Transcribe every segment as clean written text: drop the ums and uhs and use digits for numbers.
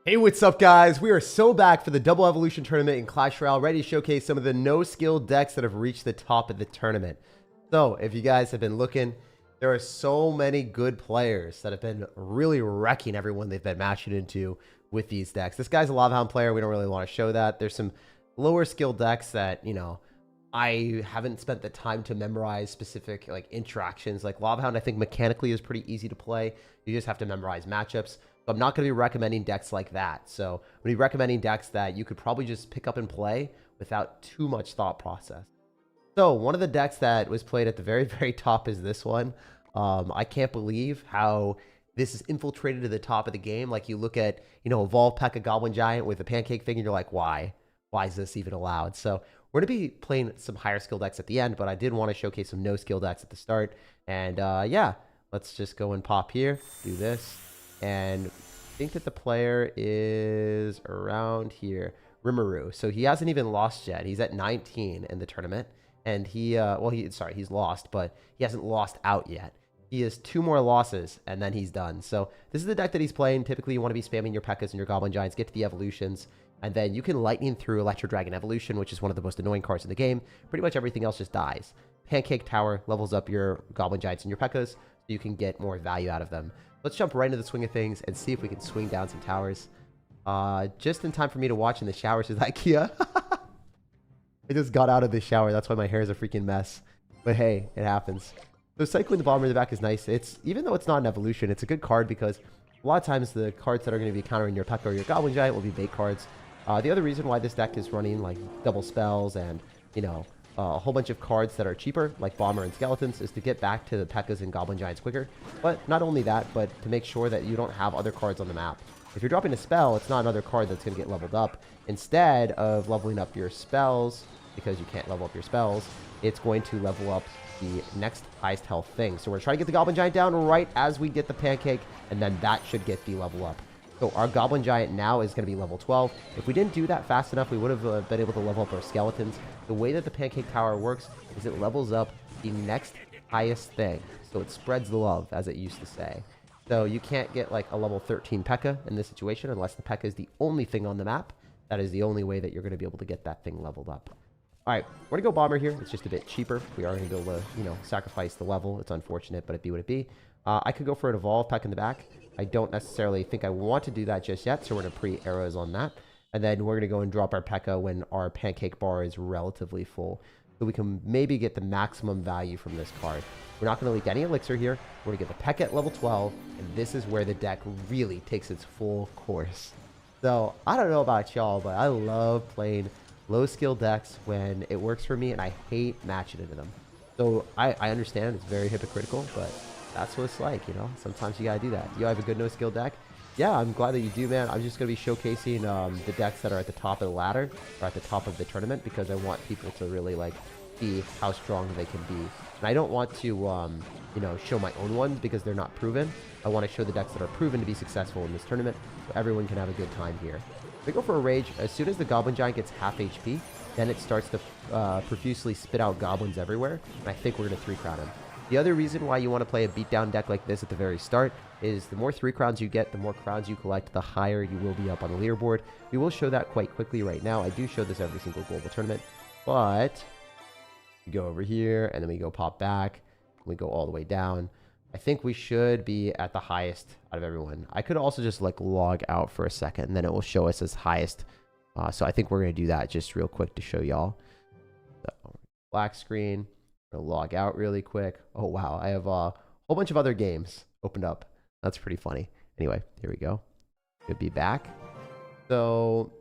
Hey, what's up, guys? We are so back for the Double Evolution tournament in Clash Royale, ready to showcase some of the no-skill decks that have reached the top of the tournament. So, if you guys have been looking, there are so many good players that have been really wrecking everyone they've been matching into with these decks. This guy's a Lava Hound player. We don't really want to show that. There's some lower skill decks that, I haven't spent the time to memorize specific interactions. Like Lava Hound, I think mechanically is pretty easy to play. You just have to memorize matchups. I'm not going to be recommending decks like that. So I'm going to be recommending decks that you could probably just pick up and play without too much thought process. So one of the decks that was played at the very, very top is this one. I can't believe how this is infiltrated to the top of the game. Like you look at, Evolve P.E.K.K.A. Goblin Giant with the Pancake thing, and you're like, why? Why is this even allowed? So we're going to be playing some higher skill decks at the end, but I did want to showcase some no skill decks at the start. And yeah, let's just go and pop here, do this. And I think that the player is around here, Rimuru. So he hasn't even lost yet. He's at 19 in the tournament. And he's lost, but he hasn't lost out yet. He has 2 more losses, and then he's done. So this is the deck that he's playing. Typically, you want to be spamming your P.E.K.K.A.s and your Goblin Giants, get to the evolutions, and then you can lightning through Electro Dragon Evolution, which is one of the most annoying cards in the game. Pretty much everything else just dies. Pancake Tower levels up your Goblin Giants and your P.E.K.K.A.s, so you can get more value out of them. Let's jump right into the swing of things and see if we can swing down some towers. Just in time for me to watch in the shower, says IKEA. I just got out of the shower. That's why my hair is a freaking mess. But hey, it happens. So cycling the bomber in the back is nice. Even though it's not an evolution, it's a good card because a lot of times the cards that are going to be countering your P.E.K.K.A. or your Goblin Giant will be bait cards. The other reason why this deck is running like double spells and, a whole bunch of cards that are cheaper, like Bomber and Skeletons, is to get back to the P.E.K.K.A.s and Goblin Giants quicker. But not only that, but to make sure that you don't have other cards on the map. If you're dropping a spell, it's not another card that's going to get leveled up. Instead of leveling up your spells, because you can't level up your spells, it's going to level up the next highest health thing. So we're trying to get the Goblin Giant down right as we get the Pancake, and then that should get the level up. So our Goblin Giant now is going to be level 12. If we didn't do that fast enough, we would have been able to level up our Skeletons. The way that the Pancake Tower works is it levels up the next highest thing. So it spreads the love, as it used to say. So you can't get like a level 13 P.E.K.K.A. in this situation unless the P.E.K.K.A. is the only thing on the map. That is the only way that you're going to be able to get that thing leveled up. All right, we're going to go Bomber here. It's just a bit cheaper. We are going to be able to, sacrifice the level. It's unfortunate, but it be what it be. I could go for an Evolve P.E.K.K.A. in the back. I don't necessarily think I want to do that just yet, so we're going to pre-arrows on that. And then we're going to go and drop our P.E.K.K.A. when our Pancake bar is relatively full. So we can maybe get the maximum value from this card. We're not going to leak any elixir here. We're going to get the P.E.K.K.A. at level 12, and this is where the deck really takes its full course. So I don't know about y'all, but I love playing low skill decks when it works for me, and I hate matching into them. So I understand it's very hypocritical, but that's what it's like, Sometimes you gotta do that. You have a good no skill deck? Yeah, I'm glad that you do, man. I'm just gonna be showcasing the decks that are at the top of the ladder or at the top of the tournament because I want people to really see how strong they can be. And I don't want to show my own ones because they're not proven. I want to show the decks that are proven to be successful in this tournament so everyone can have a good time here. We go for a Rage. As soon as the Goblin Giant gets half HP, then it starts to profusely spit out goblins everywhere, and I think we're going to 3-crown him. The other reason why you want to play a beatdown deck like this at the very start is the more 3 crowns you get, the more crowns you collect, the higher you will be up on the leaderboard. We will show that quite quickly right now. I do show this every single global tournament, but we go over here, and then we go pop back, we go all the way down. I think we should be at the highest out of everyone. I could also just log out for a second, and then it will show us as highest. So I think we're going to do that just real quick to show y'all. So, black screen. I'm going to log out really quick. Oh, wow. I have a whole bunch of other games opened up. That's pretty funny. Anyway, here we go. Could be back. So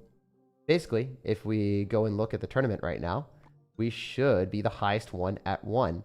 basically, if we go and look at the tournament right now, we should be the highest one at 1.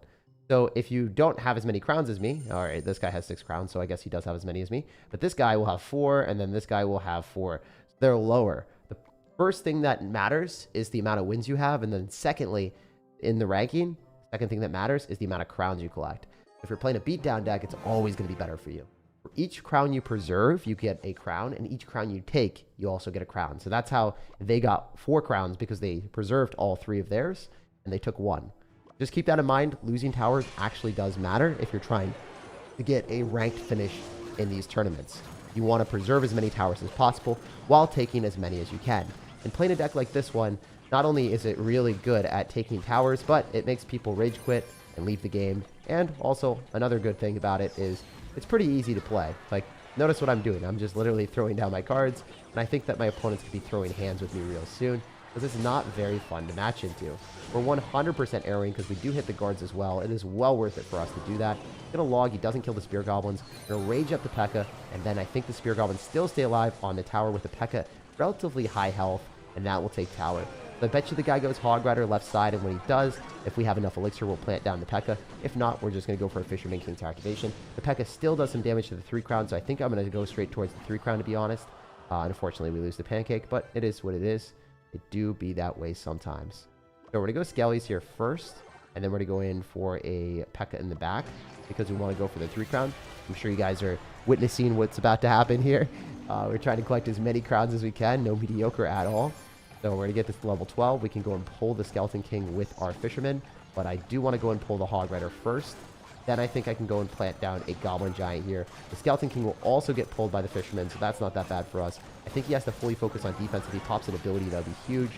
So if you don't have as many crowns as me, all right, this guy has 6 crowns, so I guess he does have as many as me. But this guy will have 4, and then this guy will have 4. So they're lower. The first thing that matters is the amount of wins you have, and then secondly, in the ranking, second thing that matters is the amount of crowns you collect. If you're playing a beatdown deck, it's always going to be better for you. For each crown you preserve, you get a crown, and each crown you take, you also get a crown. So that's how they got 4 crowns because they preserved all 3 of theirs, and they took 1. Just keep that in mind. Losing towers actually does matter if you're trying to get a ranked finish in these tournaments. You want to preserve as many towers as possible while taking as many as you can. And playing a deck like this one, not only is it really good at taking towers, but it makes people rage quit and leave the game. And also, another good thing about it is it's pretty easy to play. Like, notice what I'm doing. I'm just literally throwing down my cards, and I think that my opponents could be throwing hands with me real soon, because it's not very fun to match into. We're 100% arrowing because we do hit the guards as well. It is well worth it for us to do that. Gonna log, he doesn't kill the spear goblins. Gonna rage up the P.E.K.K.A, and then I think the spear goblins still stay alive on the tower with the P.E.K.K.A relatively high health, and that will take tower. So I bet you the guy goes Hog Rider left side, and when he does, if we have enough elixir, we'll plant down the P.E.K.K.A. If not, we're just going to go for a Fisherman King's activation. The P.E.K.K.A still does some damage to the 3 crown, so I think I'm going to go straight towards the 3 crown, to be honest. Unfortunately, we lose the pancake, but it is what it is. It do be that way sometimes. So we're going to go Skellies here first, and then we're going to go in for a P.E.K.K.A in the back, because we want to go for the 3 crown. I'm sure you guys are witnessing what's about to happen here. We're trying to collect as many crowns as we can, no mediocre at all. So we're going to get this to level 12. We can go and pull the Skeleton King with our Fisherman, but I do want to go and pull the Hog Rider first. Then I think I can go and plant down a Goblin Giant here. The Skeleton King will also get pulled by the Fisherman, so that's not that bad for us. I think he has to fully focus on defense. If he pops an ability, that would be huge.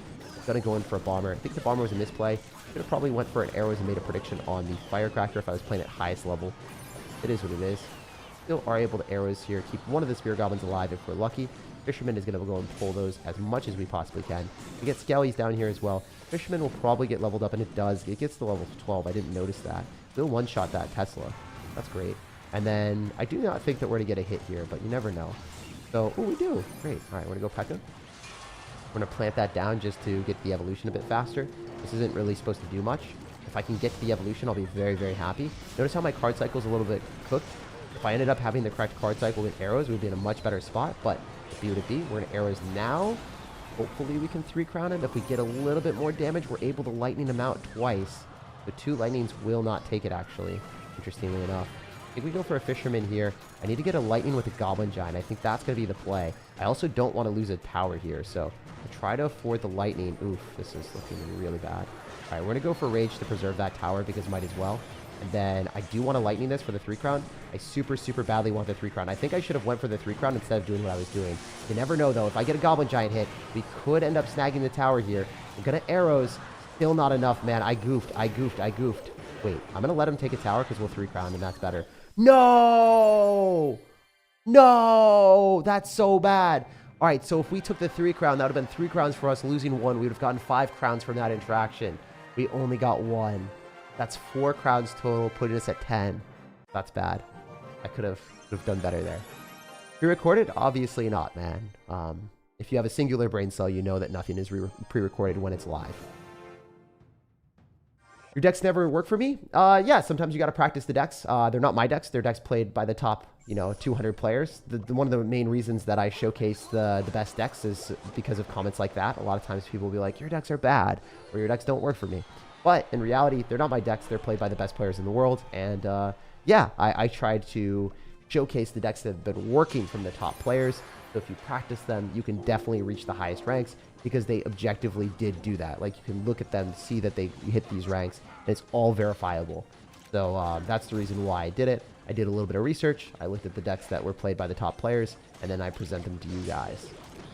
Going to go in for a Bomber. I think the Bomber was a misplay. Could have probably went for an Arrows and made a prediction on the Firecracker if I was playing at highest level. It is what it is. Still are able to Arrows here. Keep one of the Spear Goblins alive if we're lucky. Fisherman is going to go and pull those as much as we possibly can. We get Skellies down here as well. Fisherman will probably get leveled up, and it does. It gets to level 12. I didn't notice that. We'll one-shot that Tesla. That's great. And then I do not think that we're going to get a hit here, but you never know. So, oh, we do. Great. All right, we're going to go P.E.K.K.A. We're going to plant that down just to get the evolution a bit faster. This isn't really supposed to do much. If I can get the evolution, I'll be very, very happy. Notice how my card cycle is a little bit cooked. If I ended up having the correct card cycle with arrows, we'd be in a much better spot, but be what it be. We're in arrows now. Hopefully we can 3 crown him. If we get a little bit more damage, we're able to lightning him out twice. The 2 lightnings will not take it, actually, interestingly enough. I think we go for a Fisherman here. I need to get a lightning with a Goblin Giant. I think that's going to be the play. I also don't want to lose a power here, so I try to afford the lightning. Oof, this is looking really bad. All right, we're going to go for Rage to preserve that tower because might as well. And then I do want to lightning this for the 3 crown. I super, super badly want the 3 crown. I think I should have went for the 3 crown instead of doing what I was doing. You never know, though. If I get a Goblin Giant hit, we could end up snagging the tower here. I'm going to Arrows. Still not enough, man. I goofed. Wait, I'm going to let him take a tower because we'll 3 crown, and that's better. No! No! That's so bad. All right, so if we took the 3 crown, that would have been 3 crowns for us. Losing 1, we would have gotten 5 crowns from that interaction. We only got 1. That's 4 crowns total, putting us at 10. That's bad. I could have done better there. Pre-recorded? Obviously not, man. If you have a singular brain cell, you know that nothing is pre-recorded when it's live. Your decks never work for me? Yeah, sometimes you got to practice the decks. They're not my decks. They're decks played by the top, 200 players. One of the main reasons that I showcase the best decks is because of comments like that. A lot of times people will be like, your decks are bad, or your decks don't work for me. But in reality, they're not my decks. They're played by the best players in the world. And yeah, I tried to showcase the decks that have been working from the top players. So if you practice them, you can definitely reach the highest ranks because they objectively did do that. Like, you can look at them, see that they hit these ranks, and it's all verifiable. So that's the reason why I did it. I did a little bit of research. I looked at the decks that were played by the top players, and then I present them to you guys.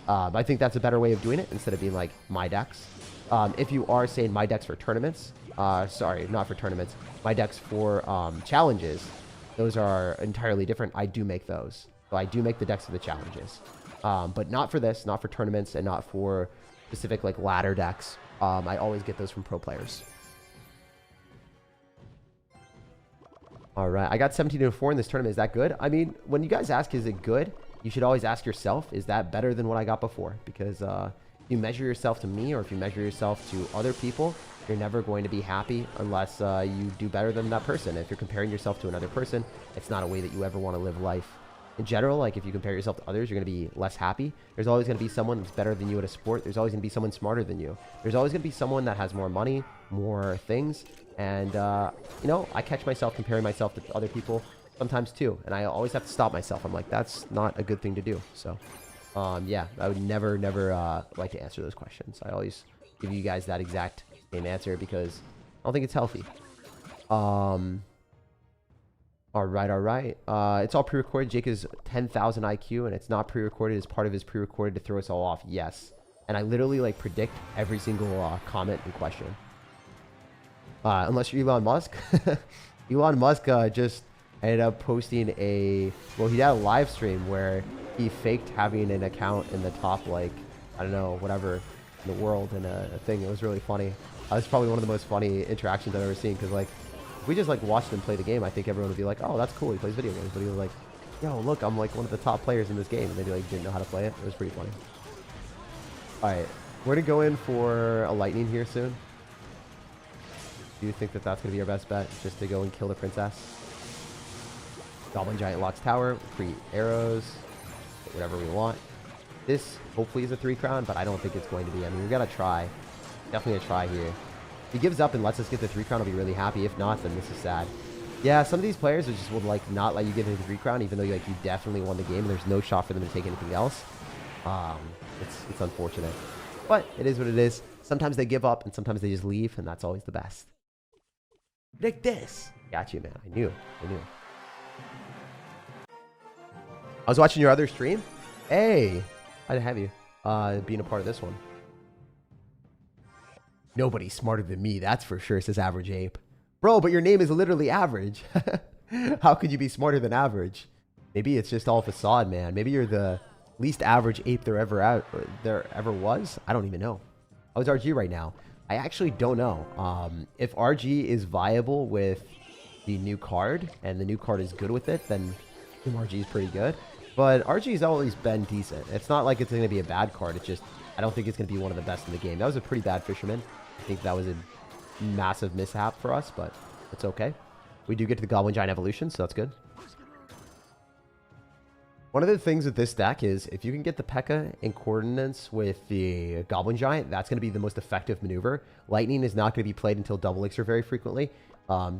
I think that's a better way of doing it instead of being like my decks. If you are saying my decks for tournaments, sorry, not for tournaments, my decks for challenges, those are entirely different. I do make those. So I do make the decks for the challenges. But not for this, not for tournaments, and not for specific like ladder decks. I always get those from pro players. All right, I got 17-4 in this tournament. Is that good? I mean, when you guys ask, is it good? You should always ask yourself, is that better than what I got before? Because if you measure yourself to me, or if you measure yourself to other people, you're never going to be happy unless you do better than that person. If you're comparing yourself to another person, it's not a way that you ever want to live life. In general, like if you compare yourself to others, you're going to be less happy. There's always going to be someone that's better than you at a sport. There's always going to be someone smarter than you. There's always going to be someone that has more money, more things. And, I catch myself comparing myself to other people sometimes too. And I always have to stop myself. I'm like, that's not a good thing to do. So, yeah, I would never like to answer those questions. I always give you guys that exact same answer because I don't think it's healthy. All right, all right. It's all pre-recorded. Jake is 10,000 IQ, and it's not pre-recorded. It's part of his pre-recorded to throw us all off. Yes. And I literally like predict every single comment and question. Unless you're Elon Musk. Elon Musk just ended up posting well, he had a live stream where he faked having an account in the top, like, I don't know, whatever in the world and a thing. It was really funny. It's probably one of the most funny interactions I've ever seen, because like, if we just like watched him play the game, I think everyone would be like, oh, that's cool, he plays video games. But he was like, yo, look, I'm like one of the top players in this game. And they like didn't know how to play it. It was pretty funny. All right, we're gonna go in for a lightning here soon. Do you think that that's gonna be our best bet, just to go and kill the princess? Goblin Giant locks tower, create arrows, whatever we want. This hopefully is a 3 crown, but I don't think it's going to be. I mean, we gotta try. Definitely a try here. If he gives up and lets us get the 3 crown, I'll be really happy. If not, then this is sad. Yeah, some of these players just would like not let you get the 3 crown, even though you definitely won the game and there's no shot for them to take anything else. It's unfortunate, but it is what it is. Sometimes they give up and sometimes they just leave, and that's always the best. Predict this. Got you, man. I knew. I was watching your other stream. Hey, I'd have you being a part of this one. Nobody's smarter than me, that's for sure, says Average Ape. Bro, but your name is literally Average. How could you be smarter than Average? Maybe it's just all facade, man. Maybe you're the least average ape there ever was. I don't even know. How's RG right now? I actually don't know. If RG is viable with the new card, and the new card is good with it, then RG is pretty good. But RG's always been decent. It's not like it's going to be a bad card. It's just, I don't think it's going to be one of the best in the game. That was a pretty bad fisherman. I think that was a massive mishap for us, but it's okay. We do get to the Goblin Giant Evolution, so that's good. One of the things with this deck is if you can get the P.E.K.K.A. in coordinates with the Goblin Giant, that's going to be the most effective maneuver. Lightning is not going to be played until double elixir very frequently.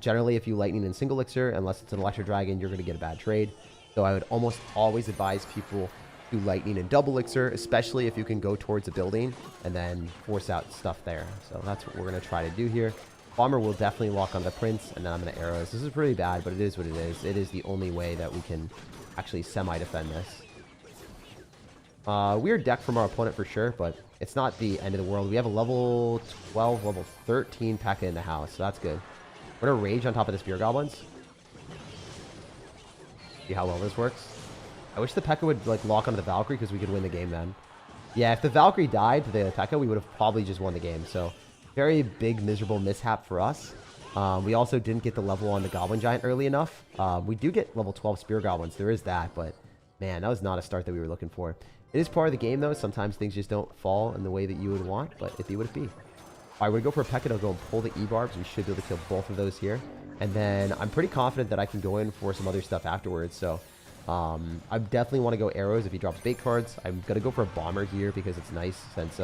Generally, if you lightning in single elixir, unless it's an electro dragon, you're going to get a bad trade. So I would almost always advise people to lightning in double elixir, especially if you can go towards a building and then force out stuff there. So that's what we're going to try to do here. Bomber will definitely lock on the prince, and then I'm going to arrows. This is pretty bad, but it is what it is. It is the only way that we can actually semi-defend this. Weird deck from our opponent for sure, but it's not the end of the world. We have a level 12, level 13 P.E.K.K.A. in the house, so that's good. We're going to rage on top of the spear goblins. See how well this works. I wish the P.E.K.K.A. would like lock onto the Valkyrie, because we could win the game then. Yeah, if the Valkyrie died to the P.E.K.K.A., we would have probably just won the game. So very big miserable mishap for us. We also didn't get the level on the Goblin Giant early enough. We do get level 12 Spear Goblins. There is that, but man, that was not a start that we were looking for. It is part of the game, though. Sometimes things just don't fall in the way that you would want, but it be what it be. All right, we're going to go for a P.E.K.K.A. I'll go and pull the E-Barbs. We should be able to kill both of those here. And then I'm pretty confident that I can go in for some other stuff afterwards. So I definitely want to go arrows if he drops bait cards. I'm going to go for a bomber here because it's nice since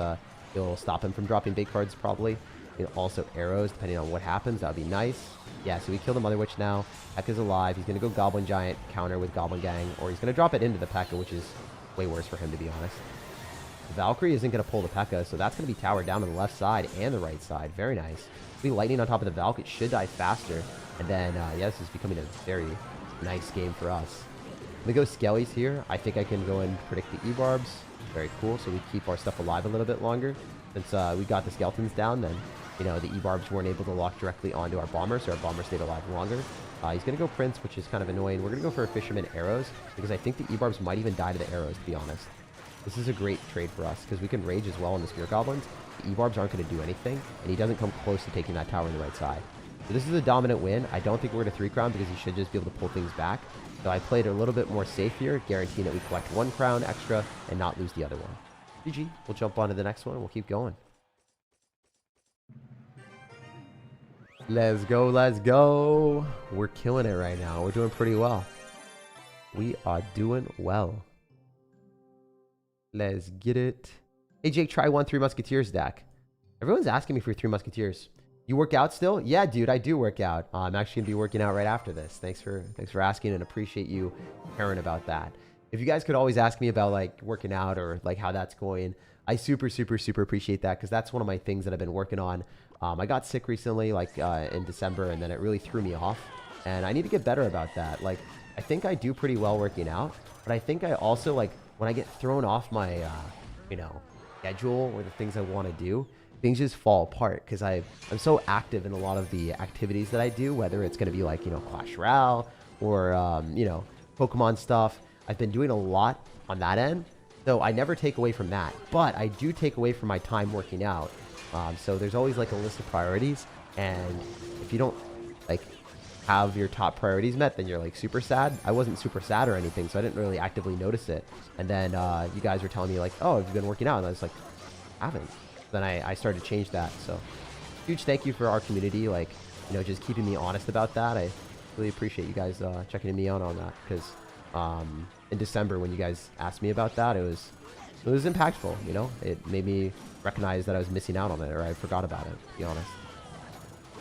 it'll stop him from dropping bait cards probably. And also arrows, depending on what happens. That would be nice. Yeah, so we kill the Mother Witch now. P.E.K.K.A.'s alive. He's going to go Goblin Giant, counter with Goblin Gang, or he's going to drop it into the P.E.K.K.A., which is way worse for him, to be honest. The Valkyrie isn't going to pull the P.E.K.K.A., so that's going to be towered down on the left side and the right side. Very nice. Be lightning on top of the Valk. It should die faster. And then, yeah, this is becoming a very nice game for us. I'm going to go Skellies here. I think I can go and predict the E-Barbs. Very cool. So we keep our stuff alive a little bit longer. Since we got the Skeletons down, then, you know, the E-Barbs weren't able to lock directly onto our Bomber, so our Bomber stayed alive longer. He's going to go Prince, which is kind of annoying. We're going to go for a Fisherman Arrows, because I think the E-Barbs might even die to the arrows, to be honest. This is a great trade for us, because we can Rage as well on the Spear Goblins. The E-Barbs aren't going to do anything, and he doesn't come close to taking that tower on the right side. So this is a dominant win. I don't think we're going to 3-crown, because he should just be able to pull things back. So I played a little bit more safe here, guaranteeing that we collect 1 crown extra and not lose the other one. GG. We'll jump on to the next one, and we'll keep going. Let's go, let's go. We're killing it right now. We're doing pretty well. We are doing well. Let's get it. Hey, Jake, try 1 3 Musketeers deck. Everyone's asking me for 3 Musketeers. You work out still? Yeah, dude, I do work out. I'm actually going to be working out right after this. Thanks for asking, and appreciate you caring about that. If you guys could always ask me about, like, working out or, like, how that's going, I super appreciate that, because that's one of my things that I've been working on. I got sick recently, like in December, and then it really threw me off. And I need to get better about that. Like, I think I do pretty well working out, but I think I also, like, when I get thrown off my, you know, schedule or the things I want to do, things just fall apart because I'm so active in a lot of the activities that I do, whether it's going to be like, you know, Clash Royale or, you know, Pokemon stuff. I've been doing a lot on that end, so I never take away from that, but I do take away from my time working out. So there's always like a list of priorities, and if you don't like have your top priorities met, then you're like super sad. I wasn't super sad or anything, so I didn't really actively notice it. And then you guys were telling me like, oh, have you been working out? And I was like, I haven't. Then I started to change that. So huge thank you for our community, like, you know, just keeping me honest about that. I really appreciate you guys checking me out on that, because in December when you guys asked me about that, it was impactful. You know, it made me recognize that I was missing out on it, or I forgot about it, to be honest.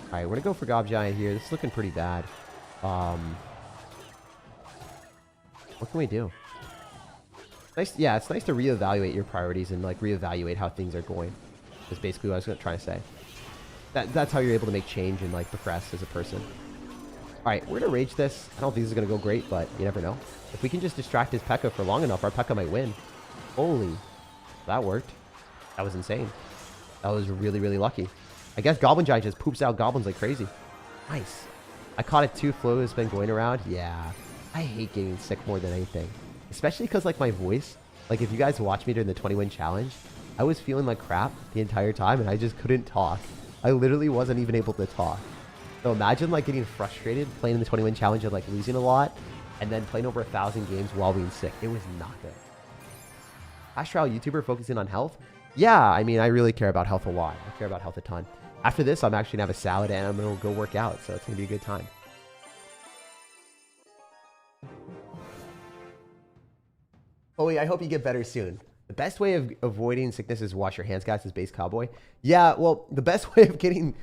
All right, we're gonna go for Gob Giant here. This is looking pretty bad. What can we do? Nice, yeah, it's nice to reevaluate your priorities and like reevaluate how things are going. That's basically what I was trying to say. That's how you're able to make change and like progress as a person. All right, we're gonna rage this. I don't think this is gonna go great, but you never know. If we can just distract his P.E.K.K.A for long enough, our P.E.K.K.A might win. Holy, that worked. That was insane. That was really, really lucky. I guess Goblin Giant just poops out goblins like crazy. Nice. I caught it too. Flo has been going around. Yeah, I hate getting sick more than anything. Especially because like my voice, like if you guys watch me during the 20-win challenge, I was feeling like crap the entire time and I just couldn't talk. I literally wasn't even able to talk. So imagine like getting frustrated playing in the 20-win challenge and like losing a lot and then playing over 1,000 games while being sick. It was not good. Clash Royale YouTuber focusing on health? Yeah, I mean, I really care about health a lot. I care about health a ton. After this, I'm actually going to have a salad and I'm going to go work out. So it's going to be a good time. Chloe, I hope you get better soon. The best way of avoiding sickness is wash your hands, guys, is base cowboy. Yeah, well, the best way of getting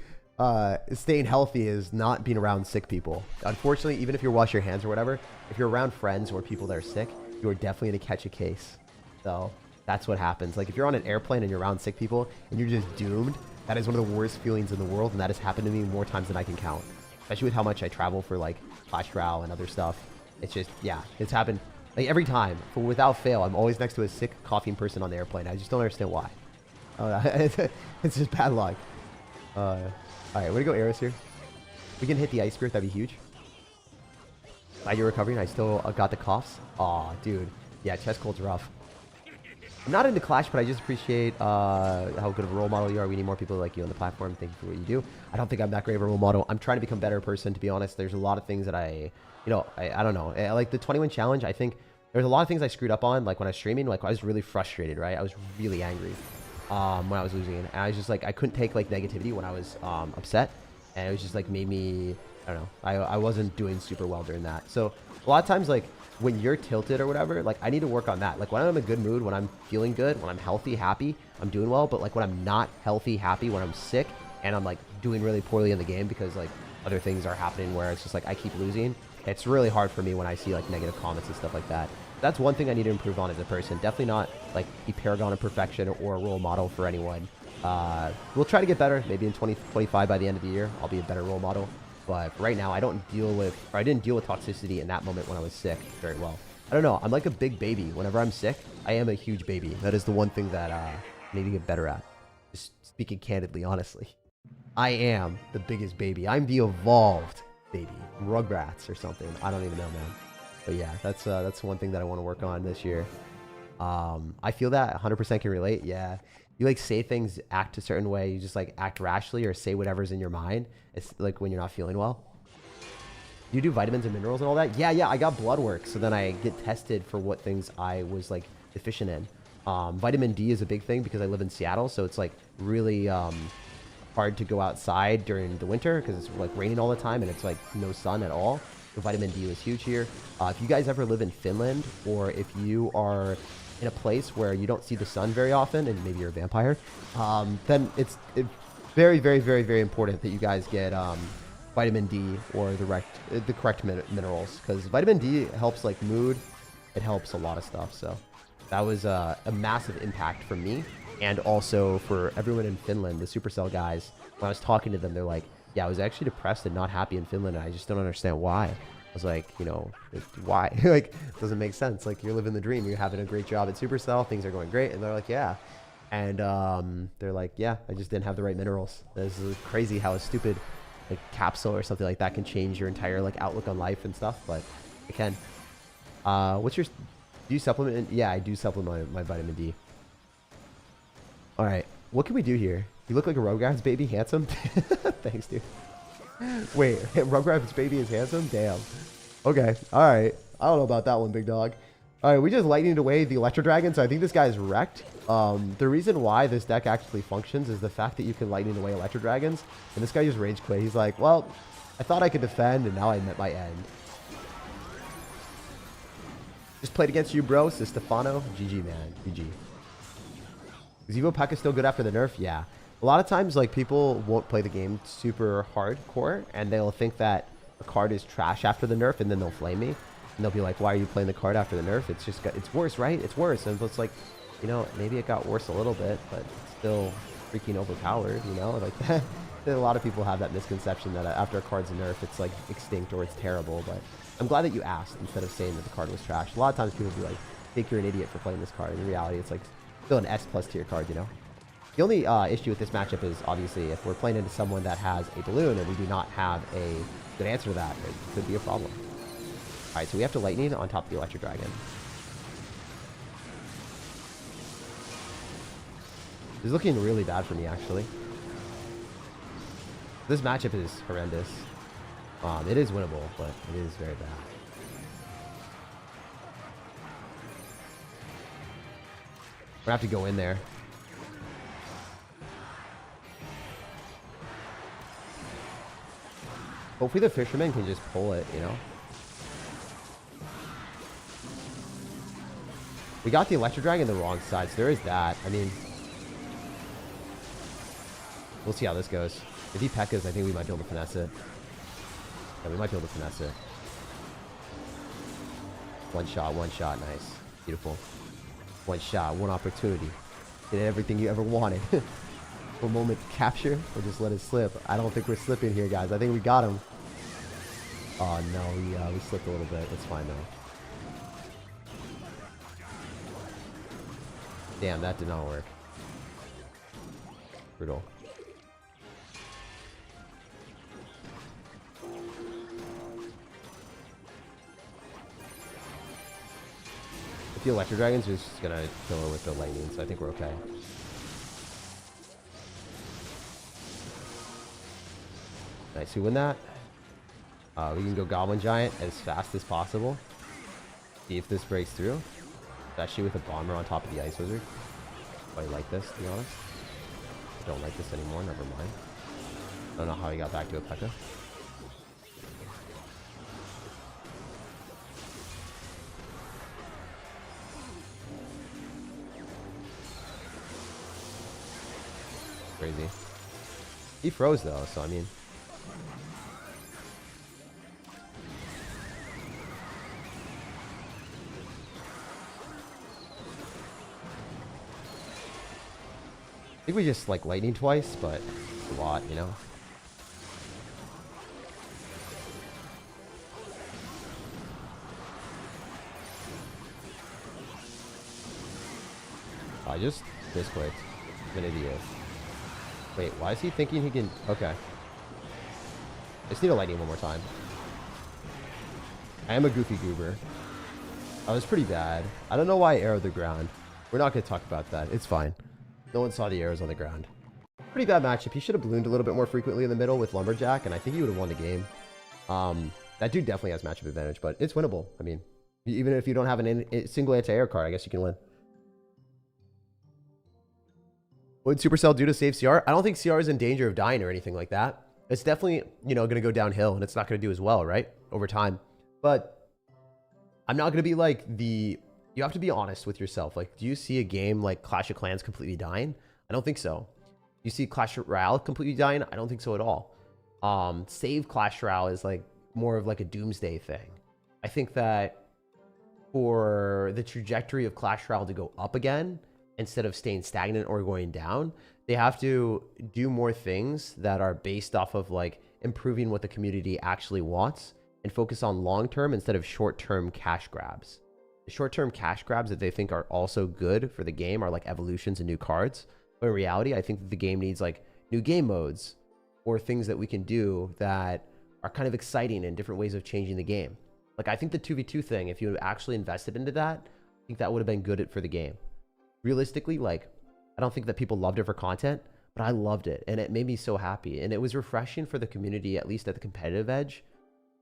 staying healthy is not being around sick people. Unfortunately, even if you wash your hands or whatever, if you're around friends or people that are sick, you are definitely going to catch a case. So that's what happens. Like if you're on an airplane and you're around sick people and you're just doomed, that is one of the worst feelings in the world, and that has happened to me more times than I can count. Especially with how much I travel for like Clash Royale and other stuff. It's just, yeah, it's happened like every time. For without fail, I'm always next to a sick, coughing person on the airplane. I just don't understand why. It's just bad luck. All right, we're gonna go arrows here. We can hit the ice spirit, that'd be huge. Glad you're recovering. I still got the coughs. Aw, dude. Yeah, chest cold's rough. I'm not into Clash, but I just appreciate how good of a role model you are. We need more people like you on the platform. Thank you for what you do. I don't think I'm that great of a role model. I'm trying to become a better person, to be honest. There's a lot of things that I don't know. Like the 20-win challenge, I think there's a lot of things I screwed up on. Like when I was streaming, like I was really frustrated, right? I was really angry when I was losing. And I was just like, I couldn't take like negativity when I was upset. And it was just like made me, I don't know. I wasn't doing super well during that. So a lot of times, like, when you're tilted or whatever, like I need to work on that. Like when I'm in a good mood, when I'm feeling good, when I'm healthy, happy, I'm doing well. But like when I'm not healthy, happy, when I'm sick and I'm like doing really poorly in the game because like other things are happening where it's just like I keep losing, it's really hard for me when I see like negative comments and stuff like that. That's one thing I need to improve on as a person. Definitely not like be paragon of perfection or a role model for anyone. We'll try to get better. Maybe in 2025 by the end of the year, I'll be a better role model. But right now, I didn't deal with toxicity in that moment when I was sick very well. I don't know. I'm like a big baby. Whenever I'm sick, I am a huge baby. That is the one thing that I need to get better at. Just speaking candidly, honestly. I am the biggest baby. I'm the evolved baby. Rugrats or something. I don't even know, man. But yeah, that's one thing that I want to work on this year. I feel that 100% can relate. Yeah. You like say things, act a certain way. You just like act rashly or say whatever's in your mind. It's like when you're not feeling well. You do vitamins and minerals and all that? Yeah, I got blood work. So then I get tested for what things I was like deficient in. Vitamin D is a big thing because I live in Seattle. So it's like really hard to go outside during the winter because it's like raining all the time and it's like no sun at all. So vitamin D is huge here. If you guys ever live in Finland or if you are in a place where you don't see the sun very often and maybe you're a vampire, then it's very, very, very, very important that you guys get vitamin D or the correct minerals, because vitamin D helps like mood. It helps a lot of stuff. So that was a massive impact for me and also for everyone in Finland, the Supercell guys. When I was talking to them, they're like, Yeah, I was actually depressed and not happy in Finland. And I just don't understand why. I was like, you know, why? Like, it doesn't make sense. Like, you're living the dream. You're having a great job at Supercell. Things are going great. And they're like, yeah. And they're like, yeah, I just didn't have the right minerals. This is crazy how a stupid like capsule or something like that can change your entire like outlook on life and stuff. But it can. What's your... Do you supplement? Yeah, I do supplement my vitamin D. All right. What can we do here? You look like a Rugrats baby. Handsome? Thanks, dude. Wait, Rugrats baby is handsome? Damn. Okay. All right. I don't know about that one, big dog. All right, we just lightninged away the Electro Dragon, so I think this guy's wrecked. The reason why this deck actually functions is the fact that you can lightning away Electro Dragons, and this guy just rage quit. He's like, well, I thought I could defend, and now I met my end. Just played against you, bro. Stefano. GG, man. GG. Is Evo P.E.K.K.A still good after the nerf? Yeah. A lot of times, like, people won't play the game super hardcore, and they'll think that a card is trash after the nerf, and then they'll flame me. And they'll be like, why are you playing the card after the nerf? It's just, it's worse, right? It's worse. And it's like, you know, maybe it got worse a little bit, but it's still freaking overpowered, you know? Like, that. A lot of people have that misconception that after a card's a nerf, it's, like, extinct or it's terrible. But I'm glad that you asked instead of saying that the card was trash. A lot of times people will be like, I think you're an idiot for playing this card. In reality, it's, like, still an S+ tier card, you know? The only issue with this matchup is, obviously, if we're playing into someone that has a balloon and we do not have a good answer to that, it could be a problem. Alright, so we have to lightning on top of the Electro Dragon. This is looking really bad for me, actually. This matchup is horrendous. It is winnable, but it is very bad. We're gonna have to go in there. Hopefully the fisherman can just pull it, you know? We got the Electro Dragon the wrong side, so there is that. I mean, we'll see how this goes. If he P.E.K.K.As, I think we might be able to finesse it. Yeah, we might be able to finesse it. One shot, nice. Beautiful. One shot, one opportunity. Did everything you ever wanted. For a moment to capture, or just let it slip. I don't think we're slipping here, guys. I think we got him. Oh, no, we slipped a little bit. It's fine, though. Damn, that did not work. Brutal. The Electro Dragon's just gonna kill her with the lightning, so I think we're okay. Nice, we win that. We can go Goblin Giant as fast as possible. See if this breaks through. Especially with a Bomber on top of the Ice Wizard. Oh, I like this, to be honest. I don't like this anymore, never mind. I don't know how he got back to a P.E.K.K.A. Crazy. He froze though, so I mean. I think we just like lightning twice, but a lot, you know. I just misclicked. I'm an idiot. Wait, why is he thinking he can... Okay. I just need a lightning one more time. I am a goofy goober. That was pretty bad. I don't know why I arrowed the ground. We're not going to talk about that. It's fine. No one saw the arrows on the ground. Pretty bad matchup. He should have ballooned a little bit more frequently in the middle with Lumberjack, and I think he would have won the game. That dude definitely has matchup advantage, but it's winnable. I mean, even if you don't have a single anti-air card, I guess you can win. What would Supercell do to save CR? I don't think CR is in danger of dying or anything like that. It's definitely, you know, going to go downhill, and it's not going to do as well, right? Over time. But I'm not going to be like the... You have to be honest with yourself. Like, do you see a game like Clash of Clans completely dying? I don't think so. You see Clash Royale completely dying? I don't think so at all. Save Clash Royale is like more of like a doomsday thing. I think that for the trajectory of Clash Royale to go up again, instead of staying stagnant or going down. They have to do more things that are based off of like improving what the community actually wants and focus on long-term instead of short-term cash grabs. The short-term cash grabs that they think are also good for the game are like evolutions and new cards. But in reality, I think that the game needs like new game modes or things that we can do that are kind of exciting and different ways of changing the game. Like I think the 2v2 thing, if you actually invested into that, I think that would have been good for the game. Realistically, like I don't think that people loved it for content, but I loved it and it made me so happy. And it was refreshing for the community, at least at the competitive edge,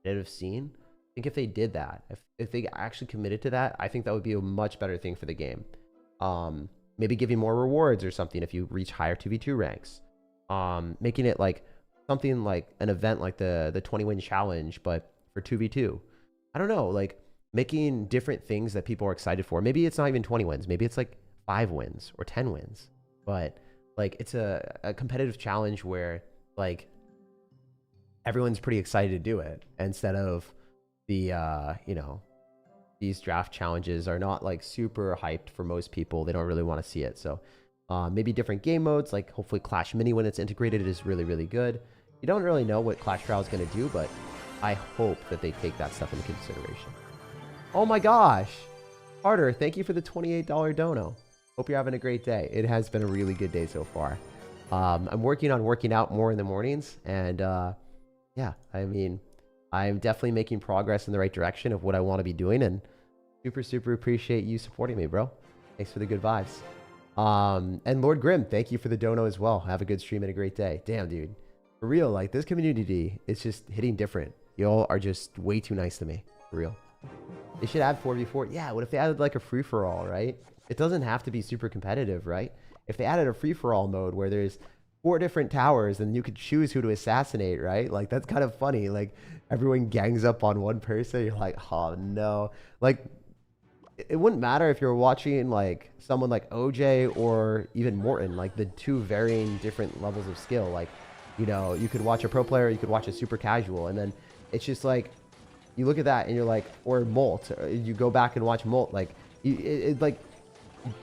competitive scene. I think if they did that, if they actually committed to that, I think that would be a much better thing for the game. Maybe giving more rewards or something if you reach higher 2v2 ranks. Making it like something like an event like the 20-win challenge, but for 2v2. I don't know, like making different things that people are excited for. Maybe it's not even 20 wins. Maybe it's like 5 wins or 10 wins. But like it's a competitive challenge where like everyone's pretty excited to do it instead of the you know, these draft challenges are not like super hyped for most people. They don't really want to see it. So maybe different game modes, like hopefully Clash Mini when it's integrated is really, really good. You don't really know what Clash Royale is going to do, but I hope that they take that stuff into consideration. Oh my gosh. Carter, thank you for the $28 dono. Hope you're having a great day. It has been a really good day so far. I'm working on working out more in the mornings. And yeah, I mean, I'm definitely making progress in the right direction of what I want to be doing. And super, super appreciate you supporting me, bro. Thanks for the good vibes. And Lord Grim, thank you for the dono as well. Have a good stream and a great day. Damn, dude. For real, like this community is just hitting different. Y'all are just way too nice to me. For real. They should add 4v4. Yeah, what if they added like a free-for-all, right? It doesn't have to be super competitive, right? If they added a free-for-all mode where there's 4 different towers and you could choose who to assassinate, right? Like that's kind of funny. Like everyone gangs up on one person. You're like, oh no. Like it wouldn't matter if you're watching like someone like OJ or even Morton, like the 2 varying different levels of skill. Like, you know, you could watch a pro player, you could watch a super casual, and then it's just like, you look at that and you're like, or Molt, or you go back and watch Molt, like, like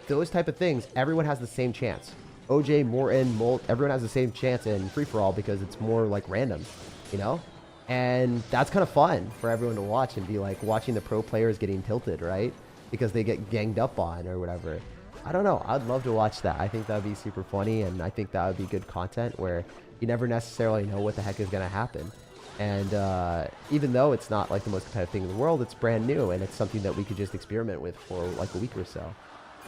those type of things, everyone has the same chance. OJ, Morton, Molt, everyone has the same chance in free-for-all because it's more like random, you know? And that's kind of fun for everyone to watch and be like watching the pro players getting tilted, right? Because they get ganged up on or whatever. I don't know. I'd love to watch that. I think that would be super funny, and I think that would be good content where you never necessarily know what the heck is going to happen. And even though it's not like the most competitive thing in the world, it's brand new, and it's something that we could just experiment with for like a week or so.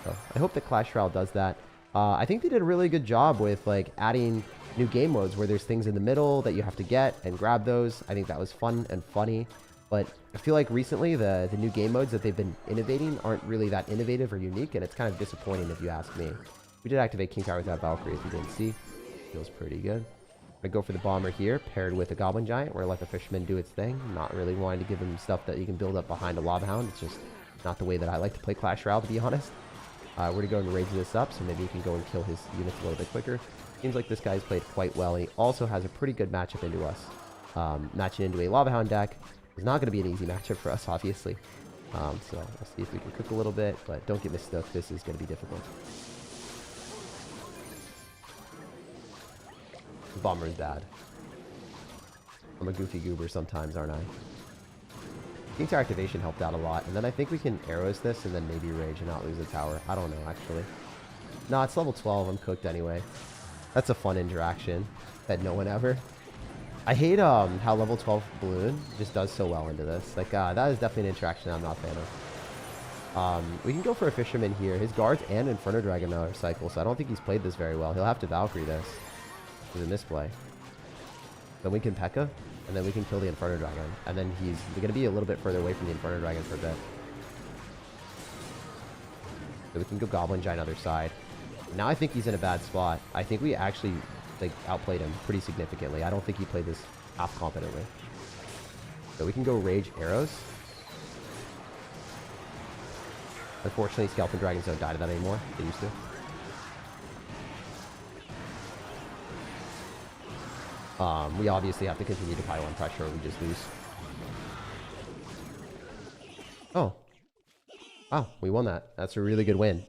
So I hope that Clash Royale does that. I think they did a really good job with like adding new game modes where there's things in the middle that you have to get and grab those. I think that was fun and funny. But I feel like recently the new game modes that they've been innovating aren't really that innovative or unique, and it's kind of disappointing if you ask me. We did activate King Tower with that Valkyrie, if you didn't see. Feels pretty good. I go for the bomber here, paired with a Goblin Giant, where I let the Fisherman do its thing. Not really wanting to give him stuff that you can build up behind a Lava Hound. It's just not the way that I like to play Clash Royale, to be honest. We're going to go and rage this up, so maybe you can go and kill his units a little bit quicker. Seems like this guy's played quite well, and he also has a pretty good matchup into us. Matching into a Lava Hound deck is not going to be an easy matchup for us, obviously. So we'll see if we can cook a little bit, but don't get mistook. This is going to be difficult. The bomber is bad. I'm a goofy goober sometimes, aren't I? King Tower activation helped out a lot, and then I think we can arrows this and then maybe rage and not lose the tower. I don't know, actually. No, it's level 12. I'm cooked anyway. That's a fun interaction that no one ever. I hate how level 12 balloon just does so well into this. Like that is definitely an interaction I'm not a fan of. We can go for a Fisherman here. His guards and Inferno Dragon are cycle, so I don't think he's played this very well. He'll have to Valkyrie this. It's a misplay. Then we can P.E.K.K.A. and then we can kill the Inferno Dragon. And then he's going to be a little bit further away from the Inferno Dragon for a bit. So we can go Goblin Giant other side. Now I think he's in a bad spot. I think we actually like outplayed him pretty significantly. I don't think he played this half competently. So we can go Rage Arrows. Unfortunately, Skeleton Dragons don't die to that anymore. They used to. We obviously have to continue to pile on pressure or we just lose. Oh. Wow, we won that. That's a really good win.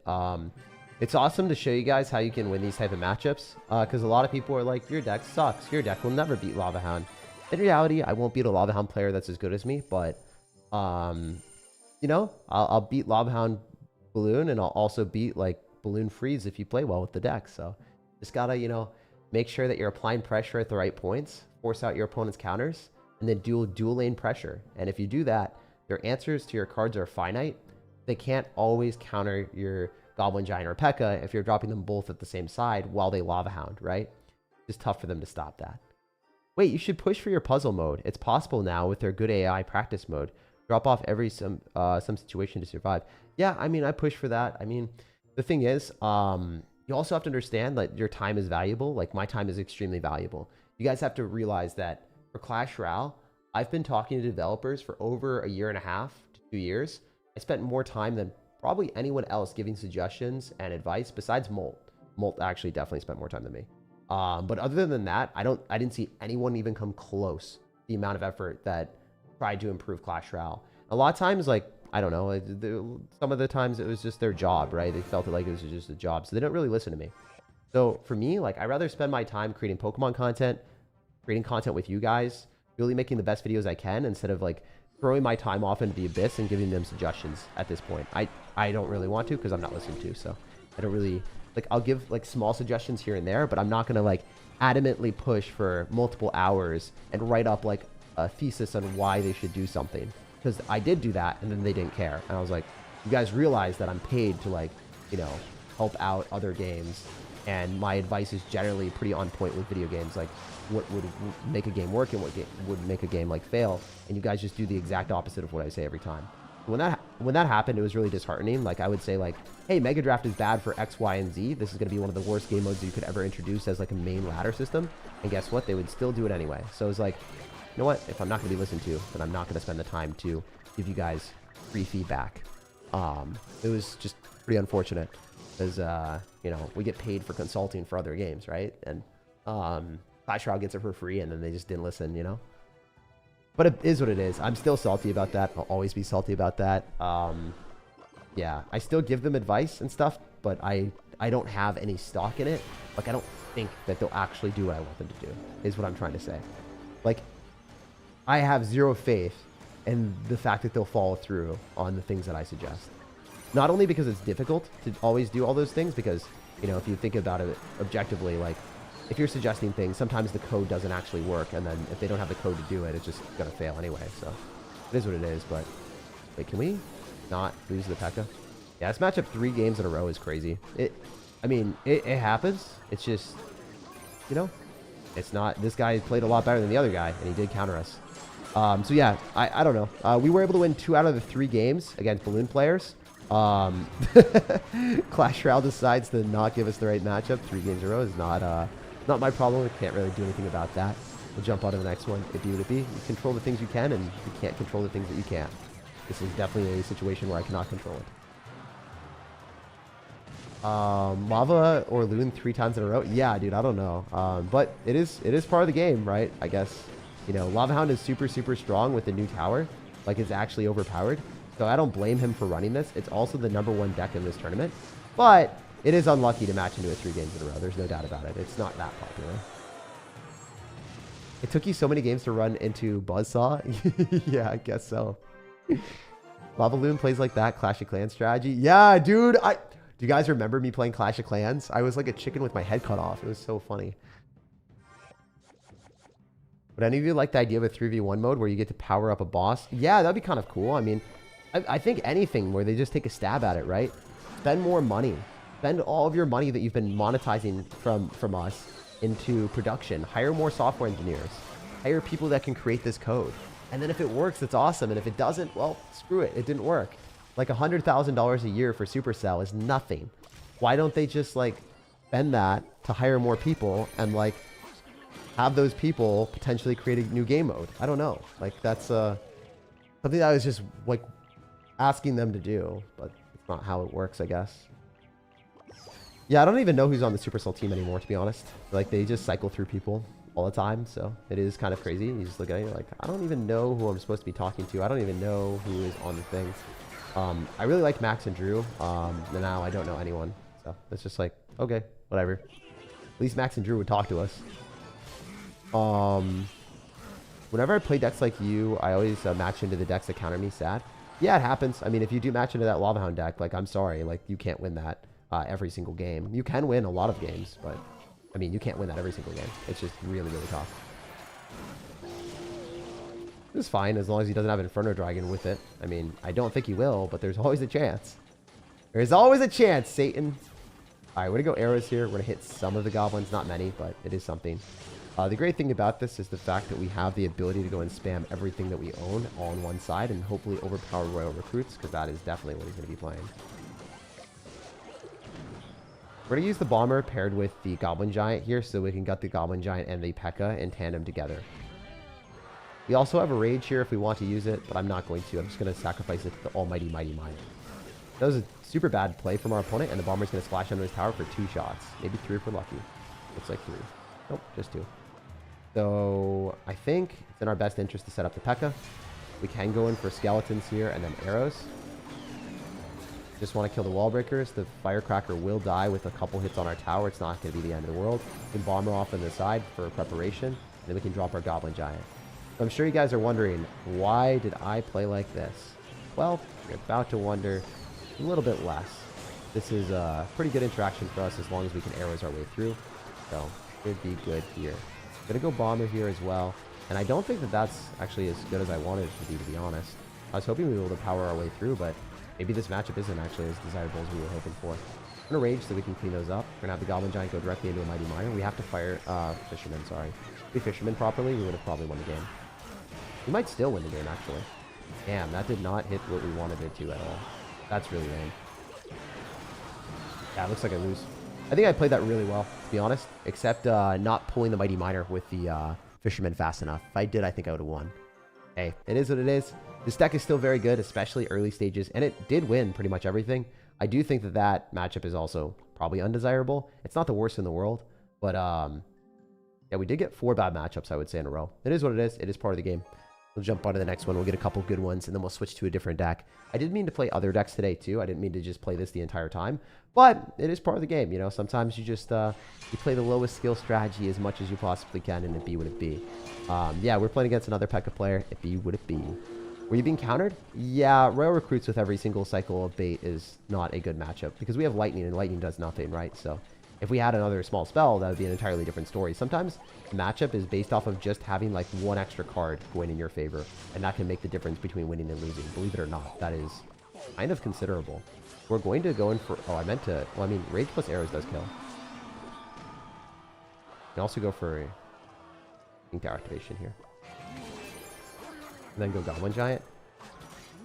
It's awesome to show you guys how you can win these type of matchups, because a lot of people are like, your deck sucks. Your deck will never beat Lava Hound. In reality, I won't beat a Lava Hound player that's as good as me, but, you know, I'll beat Lava Hound Balloon, and I'll also beat, like, Balloon Freeze if you play well with the deck. So just gotta, you know, make sure that you're applying pressure at the right points, force out your opponent's counters, and then dual lane pressure. And if you do that, their answers to your cards are finite. They can't always counter your Goblin Giant or P.E.K.K.A. if you're dropping them both at the same side while they Lava Hound, right? It's tough for them to stop that. Wait, you should push for your puzzle mode. It's possible now with their good AI practice mode. Drop off every some situation to survive. Yeah, I mean, I push for that. I mean, the thing is, you also have to understand that your time is valuable. Like, my time is extremely valuable. You guys have to realize that for Clash Royale, I've been talking to developers for over 1.5 years to 2 years. I spent more time than probably anyone else giving suggestions and advice besides Molt. Molt actually definitely spent more time than me. But other than that, I didn't see anyone even come close to the amount of effort that tried to improve Clash Royale. A lot of times, like, I don't know, some of the times it was just their job, right? They felt it like it was just a job, so they don't really listen to me. So for me, like, I'd rather spend my time creating Pokemon content, creating content with you guys, really making the best videos I can, instead of like throwing my time off into the abyss and giving them suggestions at this point. I don't really want to, because I'm not listening to, so I don't really, like, I'll give like small suggestions here and there, but I'm not going to like adamantly push for multiple hours and write up like a thesis on why they should do something, because I did do that and then they didn't care. And I was like, you guys realize that I'm paid to, like, you know, help out other games, and my advice is generally pretty on point with video games, like what would make a game work and what would make a game like fail, and you guys just do the exact opposite of what I say every time. When that happened, it was really disheartening. Like, I would say, like, hey, Mega Draft is bad for X, Y, and Z. This is going to be one of the worst game modes that you could ever introduce as like a main ladder system. And guess what? They would still do it anyway. So it was like, you know what? If I'm not going to be listened to, then I'm not going to spend the time to give you guys free feedback. It was just pretty unfortunate, because you know, we get paid for consulting for other games, right? And Clash Royale gets it for free, and then they just didn't listen, you know? But it is what it is. I'm still salty about that. I'll always be salty about that. Yeah, I still give them advice and stuff, but I don't have any stock in it. Like, I don't think that they'll actually do what I want them to do, is what I'm trying to say. Like, I have zero faith in the fact that they'll follow through on the things that I suggest. Not only because it's difficult to always do all those things, because, you know, if you think about it objectively, like, if you're suggesting things, sometimes the code doesn't actually work, and then if they don't have the code to do it, it's just gonna fail anyway. So it is what it is. But wait, can we not lose the P.E.K.K.A.? Yeah, this matchup 3 games in a row is crazy. I mean, it happens. It's just, you know, it's not, this guy played a lot better than the other guy, and he did counter us. So yeah, I don't know. We were able to win 2 out of the 3 games against Balloon players. Clash Royale decides to not give us the right matchup 3 games in a row is not my problem. We can't really do anything about that. We'll jump on to the next one. It be what it be. You control the things you can, and you can't control the things that you can't. This is definitely a situation where I cannot control it. Lava or Loon 3 times in a row? Yeah, dude, I don't know. But it is part of the game, right? I guess, you know, Lava Hound is super strong with the new tower. Like, it's actually overpowered. So I don't blame him for running this. It's also the #1 deck in this tournament. But it is unlucky to match into it 3 games in a row. There's no doubt about it. It's not that popular. It took you so many games to run into Buzzsaw? Yeah, I guess so. Lava Loon plays like that Clash of Clans strategy. Yeah, dude. Do you guys remember me playing Clash of Clans? I was like a chicken with my head cut off. It was so funny. Would any of you like the idea of a 3v1 mode where you get to power up a boss? Yeah, that'd be kind of cool. I mean, I think anything where they just take a stab at it, right? Spend more money. Spend all of your money that you've been monetizing from us into production. Hire more software engineers. Hire people that can create this code. And then if it works, it's awesome. And if it doesn't, well, screw it. It didn't work. Like $100,000 a year for Supercell is nothing. Why don't they just like spend that to hire more people and like have those people potentially create a new game mode? I don't know. Like, that's something that I was just like asking them to do, but it's not how it works, I guess. Yeah, I don't even know who's on the Supercell team anymore, to be honest. Like, they just cycle through people all the time, so it is kind of crazy. You just look at it, you're like, I don't even know who I'm supposed to be talking to. I don't even know who is on the thing. I really like Max and Drew. Now I don't know anyone. So it's just like, okay, whatever. At least Max and Drew would talk to us. Whenever I play decks like you, I always match into the decks that counter me. Sad. Yeah, it happens. I mean, if you do match into that Lava Hound deck, like, I'm sorry, like, you can't win that every single game. You can win a lot of games, but, I mean, you can't win that every single game. It's just really, really tough. It's fine as long as he doesn't have Inferno Dragon with it. I mean, I don't think he will, but there's always a chance. There's always a chance, Satan. All right, we're going to go arrows here. We're going to hit some of the goblins. Not many, but it is something. The great thing about this is the fact that we have the ability to go and spam everything that we own all on one side and hopefully overpower Royal Recruits, because that is definitely what he's going to be playing. We're going to use the Bomber paired with the Goblin Giant here so we can gut the Goblin Giant and the P.E.K.K.A. in tandem together. We also have a Rage here if we want to use it, but I'm not going to. I'm just going to sacrifice it to the Almighty Mighty Mind. That was a super bad play from our opponent, and the Bomber's going to splash under his tower for 2 shots. Maybe 3 if we're lucky. Looks like 3. Nope, just 2. So I think it's in our best interest to set up the P.E.K.K.A. We can go in for skeletons here and then arrows. Just want to kill the wall breakers. The Firecracker will die with a couple hits on our tower. It's not going to be the end of the world. We can Bomber off on the side for preparation, and then we can drop our Goblin Giant. I'm sure you guys are wondering, why did I play like this? Well, you're about to wonder a little bit less. This is a pretty good interaction for us as long as we can arrows our way through. So, should be good here. I'm going to go Bomber here as well. And I don't think that that's actually as good as I wanted it to be honest. I was hoping we were able to power our way through, but maybe this matchup isn't actually as desirable as we were hoping for. I'm going to Rage so we can clean those up. We're going to have the Goblin Giant go directly into a Mighty Miner. We have to fire Fisherman, sorry. If we Fisherman properly, we would have probably won the game. We might still win the game, actually. Damn, that did not hit what we wanted it to at all. That's really lame. Yeah, it looks like I lose. I think I played that really well, to be honest. Except not pulling the Mighty Miner with the Fisherman fast enough. If I did, I think I would have won. Hey, it is what it is. This deck is still very good, especially early stages. And it did win pretty much everything. I do think that that matchup is also probably undesirable. It's not the worst in the world. But, yeah, we did get 4 bad matchups, I would say, in a row. It is what it is. It is part of the game. We'll jump on to the next one. We'll get a couple good ones, and then we'll switch to a different deck. I did mean to play other decks today, too. I didn't mean to just play this the entire time. But it is part of the game, you know. Sometimes you just you play the lowest skill strategy as much as you possibly can, and it be what it be. Yeah, we're playing against another P.E.K.K.A. player. It be what it be. Were you being countered? Yeah, Royal Recruits with every single cycle of bait is not a good matchup, because we have Lightning, and Lightning does nothing, right? So if we had another small spell, that would be an entirely different story. Sometimes the matchup is based off of just having like 1 extra card going in your favor, and that can make the difference between winning and losing. Believe it or not, that is kind of considerable. We're going to go in for... Oh, I meant to... Well, I mean, Rage plus arrows does kill. You can also go for King Tower activation here. And then go Goblin Giant.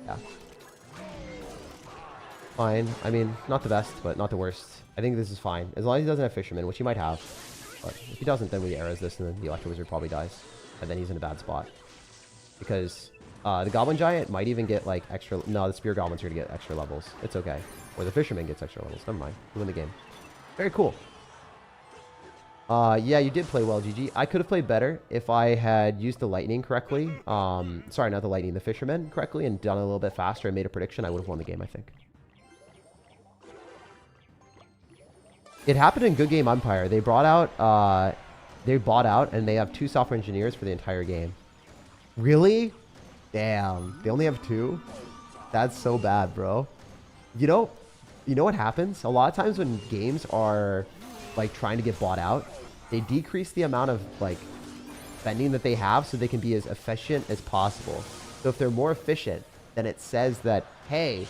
Yeah. Fine. I mean, not the best, but not the worst. I think this is fine. As long as he doesn't have Fisherman, which he might have. But if he doesn't, then we arrows this, and then the Electro Wizard probably dies. And then he's in a bad spot. Because the Goblin Giant might even get, like, extra... No, the Spear Goblin's here to get extra levels. It's okay. Or the Fisherman gets extra levels. Never mind. We win the game. Very cool. Yeah, you did play well, GG. I could have played better if I had used the Lightning correctly. Sorry, not the Lightning, the Fisherman correctly, and done it a little bit faster and made a prediction. I would have won the game, I think. It happened in Good Game Empire. They brought out, they bought out, and they have 2 software engineers for the entire game. Really? Damn. They only have 2? That's so bad, bro. You know what happens? A lot of times when games are, like, trying to get bought out, they decrease the amount of, like, spending that they have so they can be as efficient as possible. So if they're more efficient, then it says that, hey,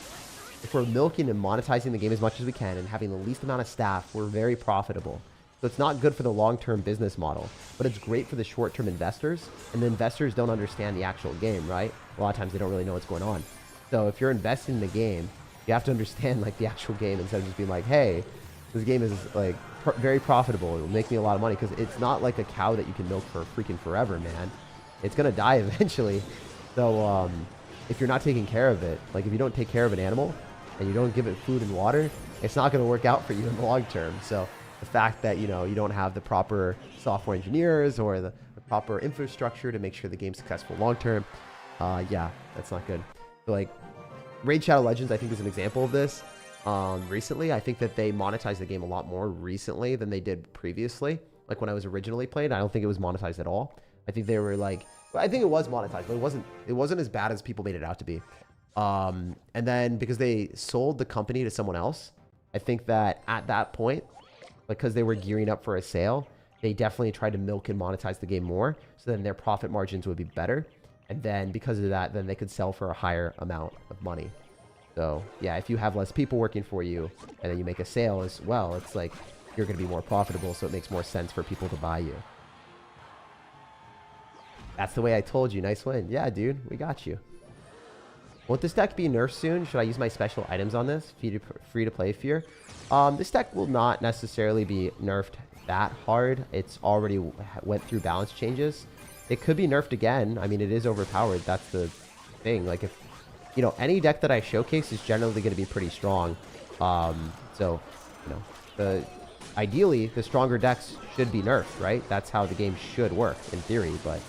if we're milking and monetizing the game as much as we can and having the least amount of staff, we're very profitable. So it's not good for the long-term business model, but it's great for the short-term investors, and the investors don't understand the actual game, right? A lot of times they don't really know what's going on. So if you're investing in the game, you have to understand, like, the actual game instead of just being like, hey, this game is, like, very profitable. It'll make me a lot of money, because it's not like a cow that you can milk for freaking forever, man. It's going to die eventually. So if you're not taking care of it, like, if you don't take care of an animal, and you don't give it food and water, it's not going to work out for you in the long term. So the fact that, you know, you don't have the proper software engineers or the proper infrastructure to make sure the game's successful long term, yeah, that's not good. So, like, Raid Shadow Legends, I think, is an example of this. recently. I think that they monetized the game a lot more recently than they did previously. Like when I was originally played, I don't think it was monetized at all. I think they were like, I think it was monetized, but it wasn't as bad as people made it out to be. And then because they sold the company to someone else, I think that at that point, because they were gearing up for a sale, they definitely tried to milk and monetize the game more, so then their profit margins would be better. And then because of that, then they could sell for a higher amount of money. So yeah, if you have less people working for you and then you make a sale as well, it's like you're going to be more profitable, so it makes more sense for people to buy you. That's the way I told you. Nice win. Yeah, dude, we got you. Won't this deck be nerfed soon? Should I use my special items on this? Free to play fear. This deck will not necessarily be nerfed that hard. It's already went through balance changes. It could be nerfed again. I mean, it is overpowered. That's the thing. Like, if, you know, any deck that I showcase is generally going to be pretty strong. So, you know, ideally, the stronger decks should be nerfed, right? That's how the game should work, in theory, but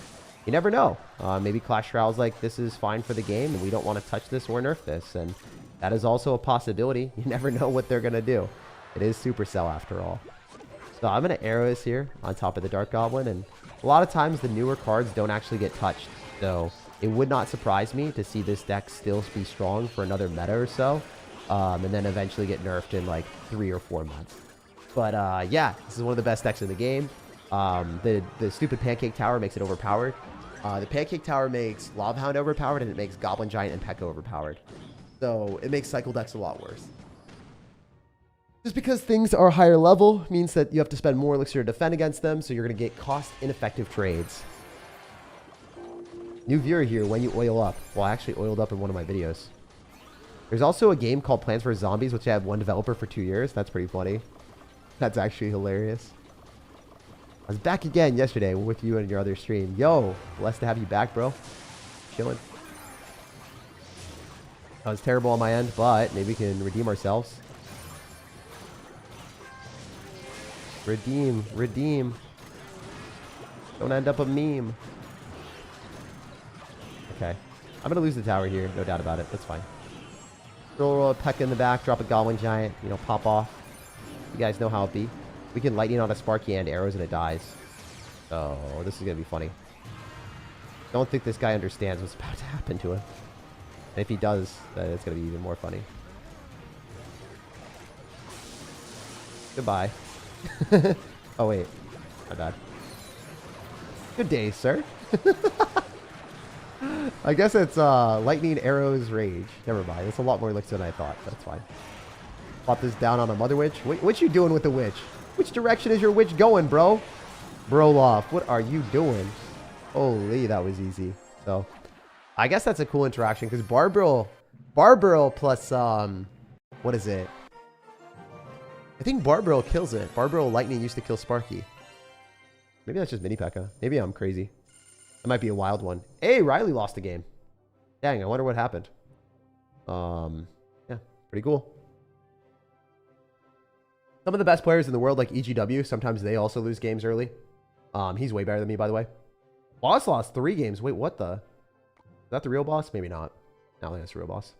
you never know. Maybe Clash Royale's like, this is fine for the game, and we don't want to touch this or nerf this, and that is also a possibility. You never know what they're going to do. It is Supercell, after all. So I'm going to arrow this here on top of the Dark Goblin, and a lot of times the newer cards don't actually get touched, so it would not surprise me to see this deck still be strong for another meta or so, and then eventually get nerfed in like 3 or 4 months. But yeah, this is one of the best decks in the game. The stupid Pancake Tower makes it overpowered. The Pancake Tower makes Lava Hound overpowered, and it makes Goblin Giant and P.E.K.K.A overpowered. So it makes cycle decks a lot worse. Just because things are higher level means that you have to spend more elixir to defend against them, so you're going to get cost-ineffective trades. New viewer here, when you oil up. Well, I actually oiled up in one of my videos. There's also a game called Plants vs. Zombies, which I had one developer for 2 years. That's pretty funny. That's actually hilarious. I was back again yesterday with you and your other stream. Yo, blessed to have you back, bro. Chilling. That was terrible on my end, but maybe we can redeem ourselves. Redeem, redeem. Don't end up a meme. Okay. I'm going to lose the tower here. No doubt about it. That's fine. Throw a P.E.K.K.A in the back. Drop a Goblin Giant. You know, pop off. You guys know how it be. We can lightning on a Sparky and arrows and it dies. Oh, this is going to be funny. Don't think this guy understands what's about to happen to him. And if he does, then it's going to be even more funny. Goodbye. Oh, wait. My bad. Good day, sir. I guess it's lightning, arrows, rage. Never mind. It's a lot more elixir than I thought, but it's fine. Pop this down on a Mother Witch. What you doing with the witch? Which direction is your witch going, bro? Broloff, what are you doing? Holy, that was easy. So, I guess that's a cool interaction because Barbarrel plus, what is it? I think Barbarrel kills it. Barbarrel Lightning used to kill Sparky. Maybe that's just Mini P.E.K.K.A. Maybe I'm crazy. That might be a wild one. Hey, Riley lost the game. Dang, I wonder what happened. Yeah, pretty cool. Some of the best players in the world, like EGW, sometimes they also lose games early. He's way better than me, by the way. Boss lost 3 games. Wait, what the? Is that the real boss? Maybe not. I don't think that's the real boss.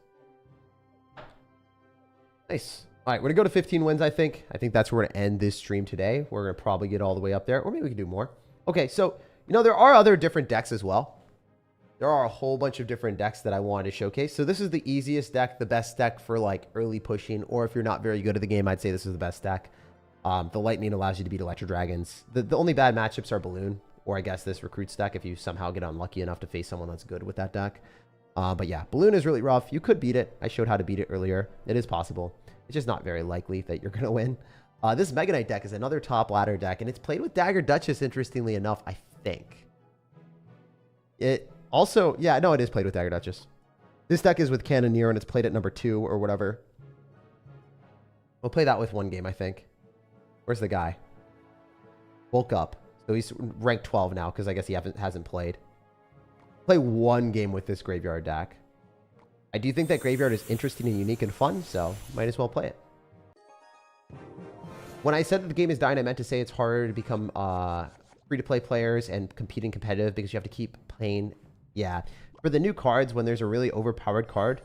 Nice. All right, we're going to go to 15 wins, I think. I think that's where we're going to end this stream today. We're going to probably get all the way up there. Or maybe we can do more. Okay, so, you know, there are other different decks as well. There are a whole bunch of different decks that I wanted to showcase. So this is the easiest deck, the best deck for like early pushing, or if you're not very good at the game, I'd say this is the best deck. The Lightning allows you to beat Electro Dragons. The only bad matchups are Balloon, or I guess this Recruits deck if you somehow get unlucky enough to face someone that's good with that deck. But yeah, Balloon is really rough. You could beat it. I showed how to beat it earlier. It is possible. It's just not very likely that you're going to win. This Mega Knight deck is another top ladder deck, and it's played with Dagger Duchess, interestingly enough, I think. It also, yeah, no, it is played with Dagger Duchess. This deck is with Cannoneer, and it's played at number 2 or whatever. We'll play that with one game, I think. Where's the guy? Bulk up. So he's ranked 12 now, because I guess he hasn't played. Play one game with this Graveyard deck. I do think that Graveyard is interesting and unique and fun, so might as well play it. When I said that the game is dying, I meant to say it's harder to become free-to-play players and competing competitive because you have to keep playing. Yeah. For the new cards, when there's a really overpowered card,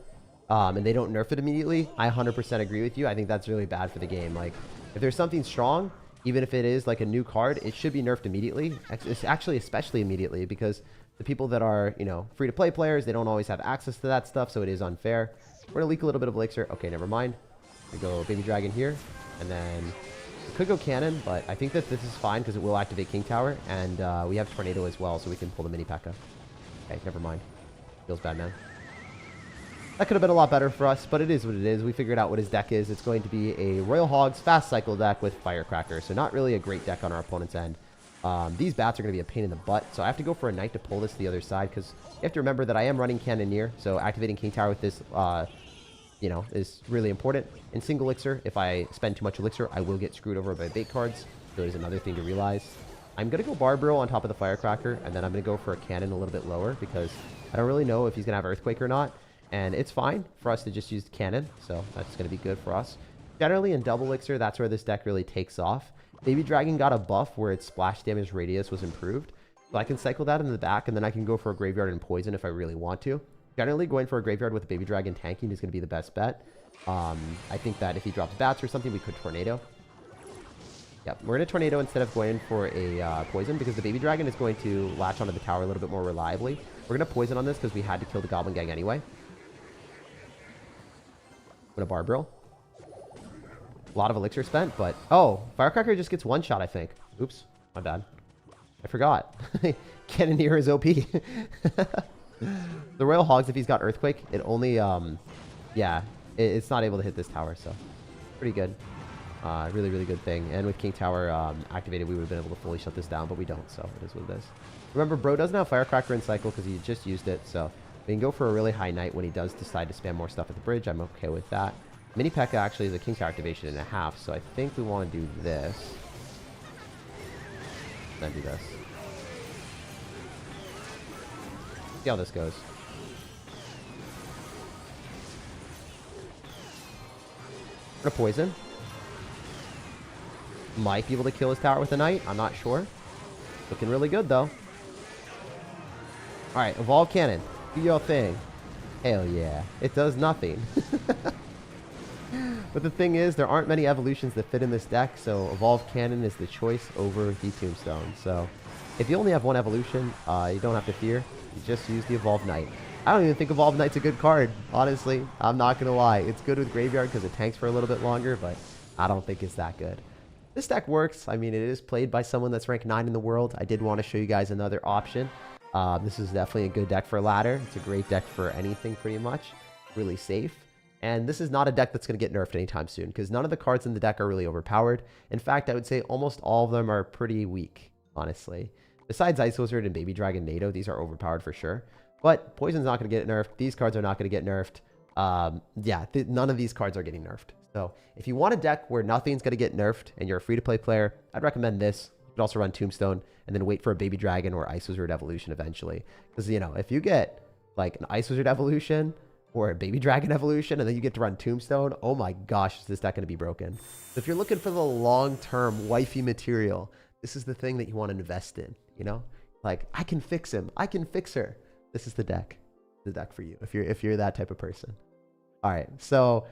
and they don't nerf it immediately, I 100% agree with you. I think that's really bad for the game. Like, if there's something strong, even if it is like a new card, it should be nerfed immediately. It's actually especially immediately, because the people that are, you know, free-to-play players, they don't always have access to that stuff, so it is unfair. We're going to leak a little bit of elixir. Okay, never mind. We go Baby Dragon here, and then we could go Cannon, but I think that this is fine because it will activate King Tower, and we have Tornado as well, so we can pull the Mini P.E.K.K.A. Okay, never mind. Feels bad, man. That could have been a lot better for us, but it is what it is. We figured out what his deck is. It's going to be a Royal Hogs fast cycle deck with Firecracker, so not really a great deck on our opponent's end. These bats are going to be a pain in the butt, so I have to go for a Knight to pull this to the other side, because you have to remember that I am running Cannoneer, so activating King Tower with this, you know, is really important. In single elixir, if I spend too much elixir, I will get screwed over by bait cards, so there's another thing to realize. I'm going to go Barbaro on top of the Firecracker, and then I'm going to go for a Cannon a little bit lower, because I don't really know if he's going to have Earthquake or not, and it's fine for us to just use Cannon, so that's going to be good for us. Generally, in double elixir, that's where this deck really takes off. Baby Dragon got a buff where its splash damage radius was improved. So I can cycle that in the back, and then I can go for a Graveyard and Poison if I really want to. Generally, going for a Graveyard with a Baby Dragon tanking is going to be the best bet. I think that if he drops Bats or something, we could Tornado. Yep, we're going to Tornado instead of going for a Poison, because the Baby Dragon is going to latch onto the tower a little bit more reliably. We're going to Poison on this because we had to kill the Goblin Gang anyway. I'm going to Barbaro. A lot of elixir spent, but oh, Firecracker just gets one shot, I think. Oops, my bad. I forgot. Cannoneer is OP. The Royal Hogs, if he's got Earthquake, it only, yeah, it's not able to hit this tower, so pretty good. Really, really good thing. And with King Tower activated, we would have been able to fully shut this down, but we don't, so it is what it is. Remember, bro doesn't have Firecracker in cycle because he just used it, so we can go for a really high Knight when he does decide to spam more stuff at the bridge. I'm okay with that. Mini P.E.K.K.A. actually is a King Tower activation and a half, so I think we want to do this. Then do this. See how this goes. We're gonna Poison. Might be able to kill his tower with a Knight. I'm not sure. Looking really good, though. Alright, Evolve Cannon. Do your thing. Hell yeah. It does nothing. But the thing is, there aren't many evolutions that fit in this deck, so Evolve Cannon is the choice over the Tombstone. So, if you only have one evolution, you don't have to fear. You just use the Evolve Knight. I don't even think Evolve Knight's a good card, honestly. I'm not going to lie. It's good with Graveyard because it tanks for a little bit longer, but I don't think it's that good. This deck works. I mean, it is played by someone that's ranked 9 in the world. I did want to show you guys another option. This is definitely a good deck for ladder. It's a great deck for anything, pretty much. Really safe. And this is not a deck that's going to get nerfed anytime soon, because none of the cards in the deck are really overpowered. In fact, I would say almost all of them are pretty weak, honestly. Besides Ice Wizard and Baby Dragon NATO, these are overpowered for sure. But Poison's not going to get nerfed. These cards are not going to get nerfed. Yeah, none of these cards are getting nerfed. So if you want a deck where nothing's going to get nerfed and you're a free-to-play player, I'd recommend this. You could also run Tombstone and then wait for a Baby Dragon or Ice Wizard Evolution eventually. Because, you know, if you get like an Ice Wizard Evolution or a Baby Dragon Evolution and then you get to run Tombstone, oh my gosh, is this deck going to be broken. So if you're looking for the long-term wifey material, this is the thing that you want to invest in, you know? Like, I can fix him. I can fix her. This is the deck. The deck for you if you're that type of person. All right, so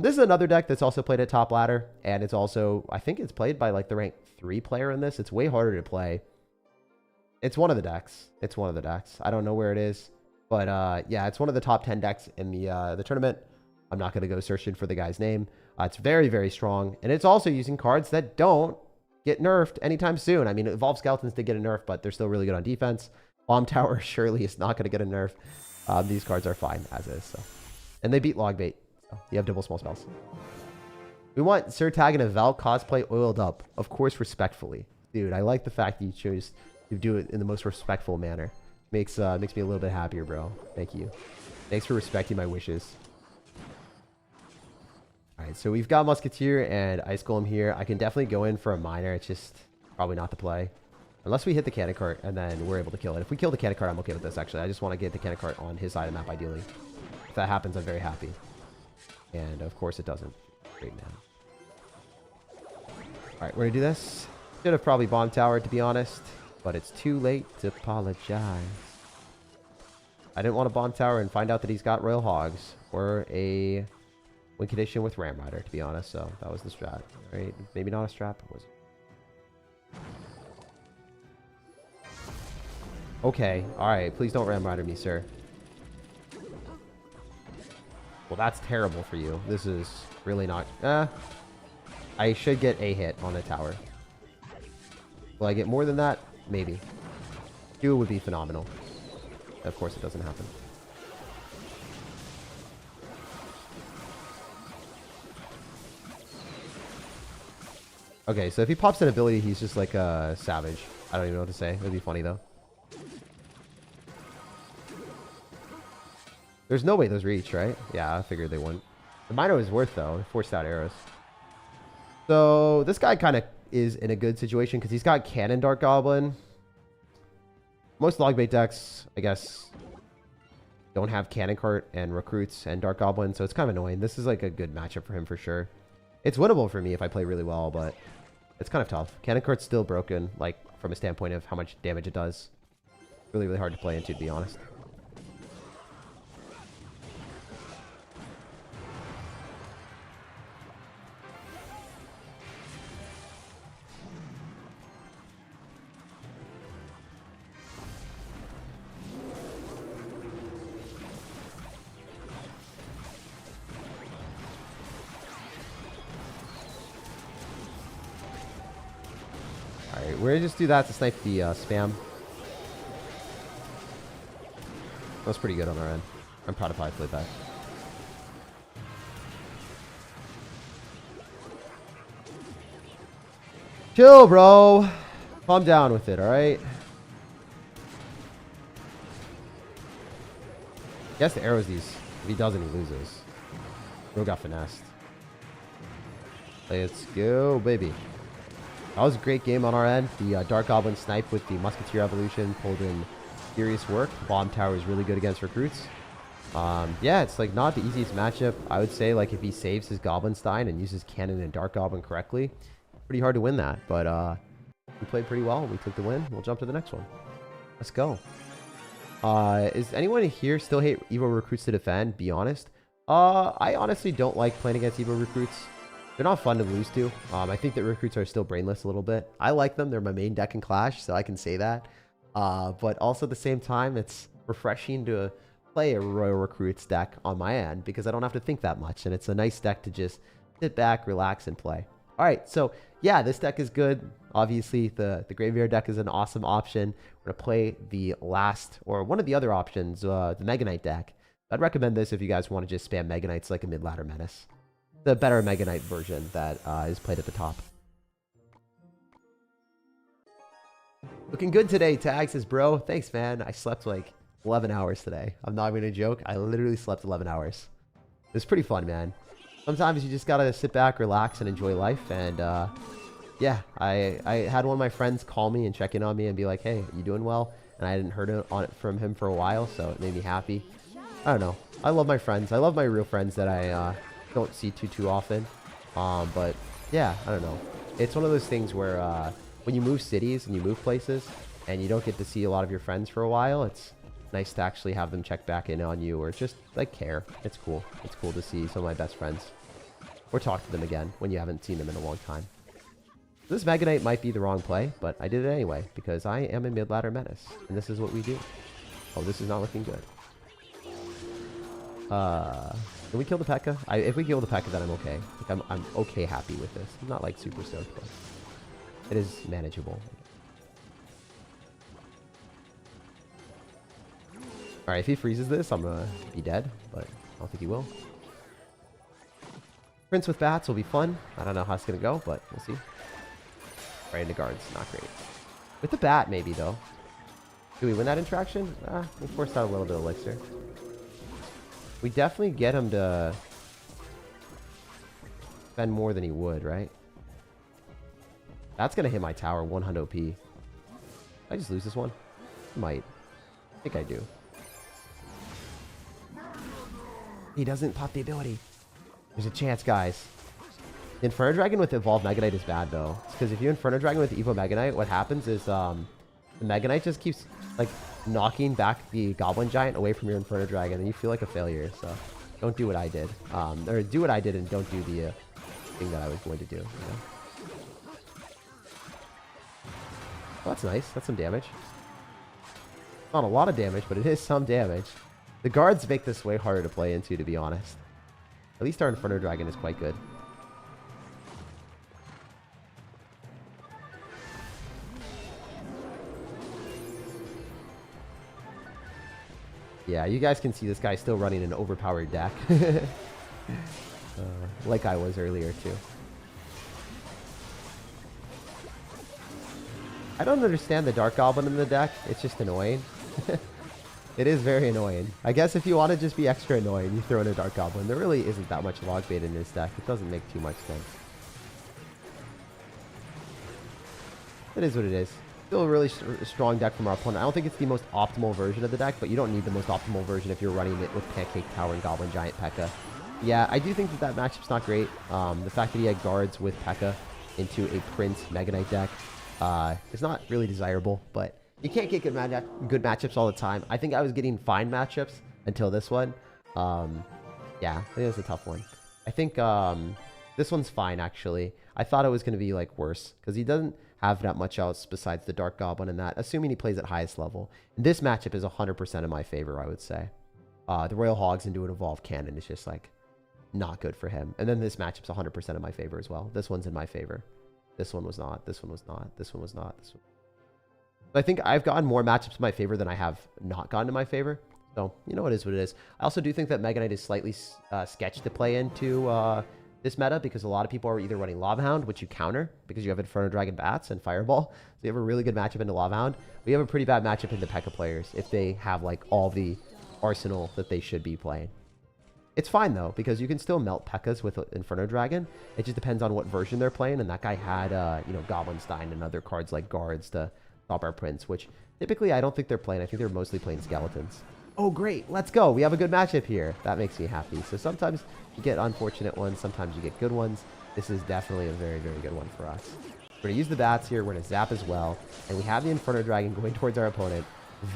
this is another deck that's also played at top ladder, and it's also, I think it's played by like the rank 3 player in this. It's way harder to play. It's one of the decks. It's one of the decks. I don't know where it is, but yeah, it's one of the top 10 decks in the tournament. I'm not going to go searching for the guy's name. It's very, very strong, and it's also using cards that don't get nerfed anytime soon. I mean, Evolved Skeletons did get a nerf, but they're still really good on defense. Bomb Tower surely is not going to get a nerf. These cards are fine as is. So. And they beat Logbait. So you have double small spells. We want SirTag and a Val cosplay oiled up. Of course, respectfully. Dude, I like the fact that you chose to do it in the most respectful manner. Makes me a little bit happier, bro. Thank you. Thanks for respecting my wishes. Alright, so we've got Musketeer and Ice Golem here. I can definitely go in for a Miner. It's just probably not the play. Unless we hit the cannon cart and then we're able to kill it. If we kill the cannon cart, I'm okay with this, actually. I just want to get the cannon cart on his side of the map, ideally. If that happens, I'm very happy. And, of course, it doesn't. Great now. Alright, we're going to do this. Should have probably Bomb Tower, to be honest. But it's too late to apologize. I didn't want to bomb tower and find out that he's got Royal Hogs or a win condition with Ram Rider, to be honest. So that was the strat. Right? Maybe not a strat, but was it? Okay. Alright. Please don't Ram Rider me, sir. Well, that's terrible for you. This is really not... I should get a hit on the tower. Will I get more than that? Maybe. 2 would be phenomenal. Of course, it doesn't happen. Okay, so if he pops an ability, he's just like a savage. I don't even know what to say. It would be funny, though. There's no way those reach, right? Yeah, I figured they wouldn't. The Mino is worth, though. 4-stat arrows. So, this guy kind of is in a good situation because he's got Cannon Dark Goblin. Most logbait decks, I guess, don't have Cannon Cart and Recruits and Dark Goblin, so it's kind of annoying. This is like a good matchup for him for sure. It's winnable for me if I play really well, but it's kind of tough. Cannon Cart's still broken, like, from a standpoint of how much damage it does. Really, really hard to play into, to be honest. Alright, we're gonna just do that to snipe the spam. That was pretty good on our end. I'm proud of how I played that. Chill, bro. Calm down with it, alright? Guess the arrows these. If he doesn't, he loses. Bro got finessed. Let's go, baby. That was a great game on our end. The Dark Goblin snipe with the Musketeer Evolution pulled in serious work. Bomb Tower is really good against recruits. Yeah, it's like not the easiest matchup. I would say, like, if he saves his Goblinstein and uses Cannon and Dark Goblin correctly, pretty hard to win that. But we played pretty well. We took the win. We'll jump to the next one. Let's go. Is anyone here still hate Evo recruits to defend? Be honest. I honestly don't like playing against Evo recruits. They're not fun to lose to. I think that recruits are still brainless a little bit. I like them. They're my main deck in Clash, so I can say that. But also at the same time, it's refreshing to play a Royal Recruits deck on my end because I don't have to think that much. And it's a nice deck to just sit back, relax, and play. All right, so yeah, this deck is good. Obviously, the Graveyard deck is an awesome option. We're going to play the last, or one of the other options, the Mega Knight deck. I'd recommend this if you guys want to just spam Mega Knights like a mid-ladder menace. The better Mega Knight version that is played at the top. Looking good today, Tag says, bro. Thanks, man. I slept like 11 hours today. I'm not even gonna joke. I literally slept 11 hours. It was pretty fun, man. Sometimes you just gotta sit back, relax, and enjoy life. And yeah, I had one of my friends call me and check in on me and be like, hey, you doing well? And I hadn't heard from him for a while, so it made me happy. I don't know. I love my friends. I love my real friends that I don't see too often. But yeah, I don't know. It's one of those things where when you move cities and you move places and you don't get to see a lot of your friends for a while, it's nice to actually have them check back in on you or just like care. It's cool. It's cool to see some of my best friends or talk to them again when you haven't seen them in a long time. This Mega Knight might be the wrong play, but I did it anyway because I am a mid-ladder menace and this is what we do. Oh, this is not looking good. Can we kill the P.E.K.K.A? If we kill the P.E.K.K.A, then I'm okay. Like, I'm okay happy with this. I'm not like super stoked, but it is manageable. Alright, if he freezes this, I'm gonna be dead, but I don't think he will. Prince with bats will be fun. I don't know how it's gonna go, but we'll see. Right into guards, not great. With the bat, maybe, though. Do we win that interaction? We forced out a little bit of elixir. We definitely get him to spend more than he would, right? That's going to hit my tower 100 OP. Did I just lose this one? I might. I think I do. He doesn't pop the ability. There's a chance, guys. Inferno Dragon with Evolved Mega Knight is bad, though. It's because if you Inferno Dragon with Evo Mega Knight, what happens is The Mega Knight just keeps, like, knocking back the Goblin Giant away from your Inferno Dragon, and you feel like a failure, so don't do what I did. Or do what I did and don't do the thing that I was going to do. You know? Oh, that's nice. That's some damage. Not a lot of damage, but it is some damage. The guards make this way harder to play into, to be honest. At least our Inferno Dragon is quite good. Yeah, you guys can see this guy still running an overpowered deck. Like I was earlier, too. I don't understand the Dark Goblin in the deck. It's just annoying. It is very annoying. I guess if you want to just be extra annoying, you throw in a Dark Goblin. There really isn't that much log bait in this deck. It doesn't make too much sense. It is what it is. Still a really strong deck from our opponent. I don't think it's the most optimal version of the deck, but you don't need the most optimal version if you're running it with Pancake Tower and Goblin Giant P.E.K.K.A. Yeah, I do think that matchup's not great. The fact that he had guards with P.E.K.K.A. into a Prince Mega Knight deck is not really desirable, but you can't get good matchups all the time. I think I was getting fine matchups until this one. Yeah, I think it's a tough one. I think this one's fine, actually. I thought it was going to be like worse because he doesn't have that much else besides the Dark Goblin and that, assuming he plays at highest level. And this matchup is 100% in my favor, I would say. The Royal Hogs into an Evolved Cannon is just like not good for him. And then this matchup's 100% in my favor as well. This one's in my favor. This one was not. This one was not. This one was not. This one. I think I've gotten more matchups in my favor than I have not gotten in my favor. So, you know, it is what it is. I also do think that Mega Knight is slightly sketched to play into this meta because a lot of people are either running Lava Hound, which you counter because you have Inferno Dragon Bats and Fireball. So you have a really good matchup into Lava Hound. We have a pretty bad matchup into P.E.K.K.A. players if they have like all the arsenal that they should be playing. It's fine though, because you can still melt P.E.K.K.A.s with Inferno Dragon. It just depends on what version they're playing, and that guy had, you know, Goblinstein and other cards like Guards to stop our Prince, which typically I don't think they're playing. I think they're mostly playing Skeletons. Oh, great. Let's go. We have a good matchup here. That makes me happy. So sometimes you get unfortunate ones. Sometimes you get good ones. This is definitely a very, very good one for us. We're going to use the bats here. We're going to zap as well. And we have the Inferno Dragon going towards our opponent.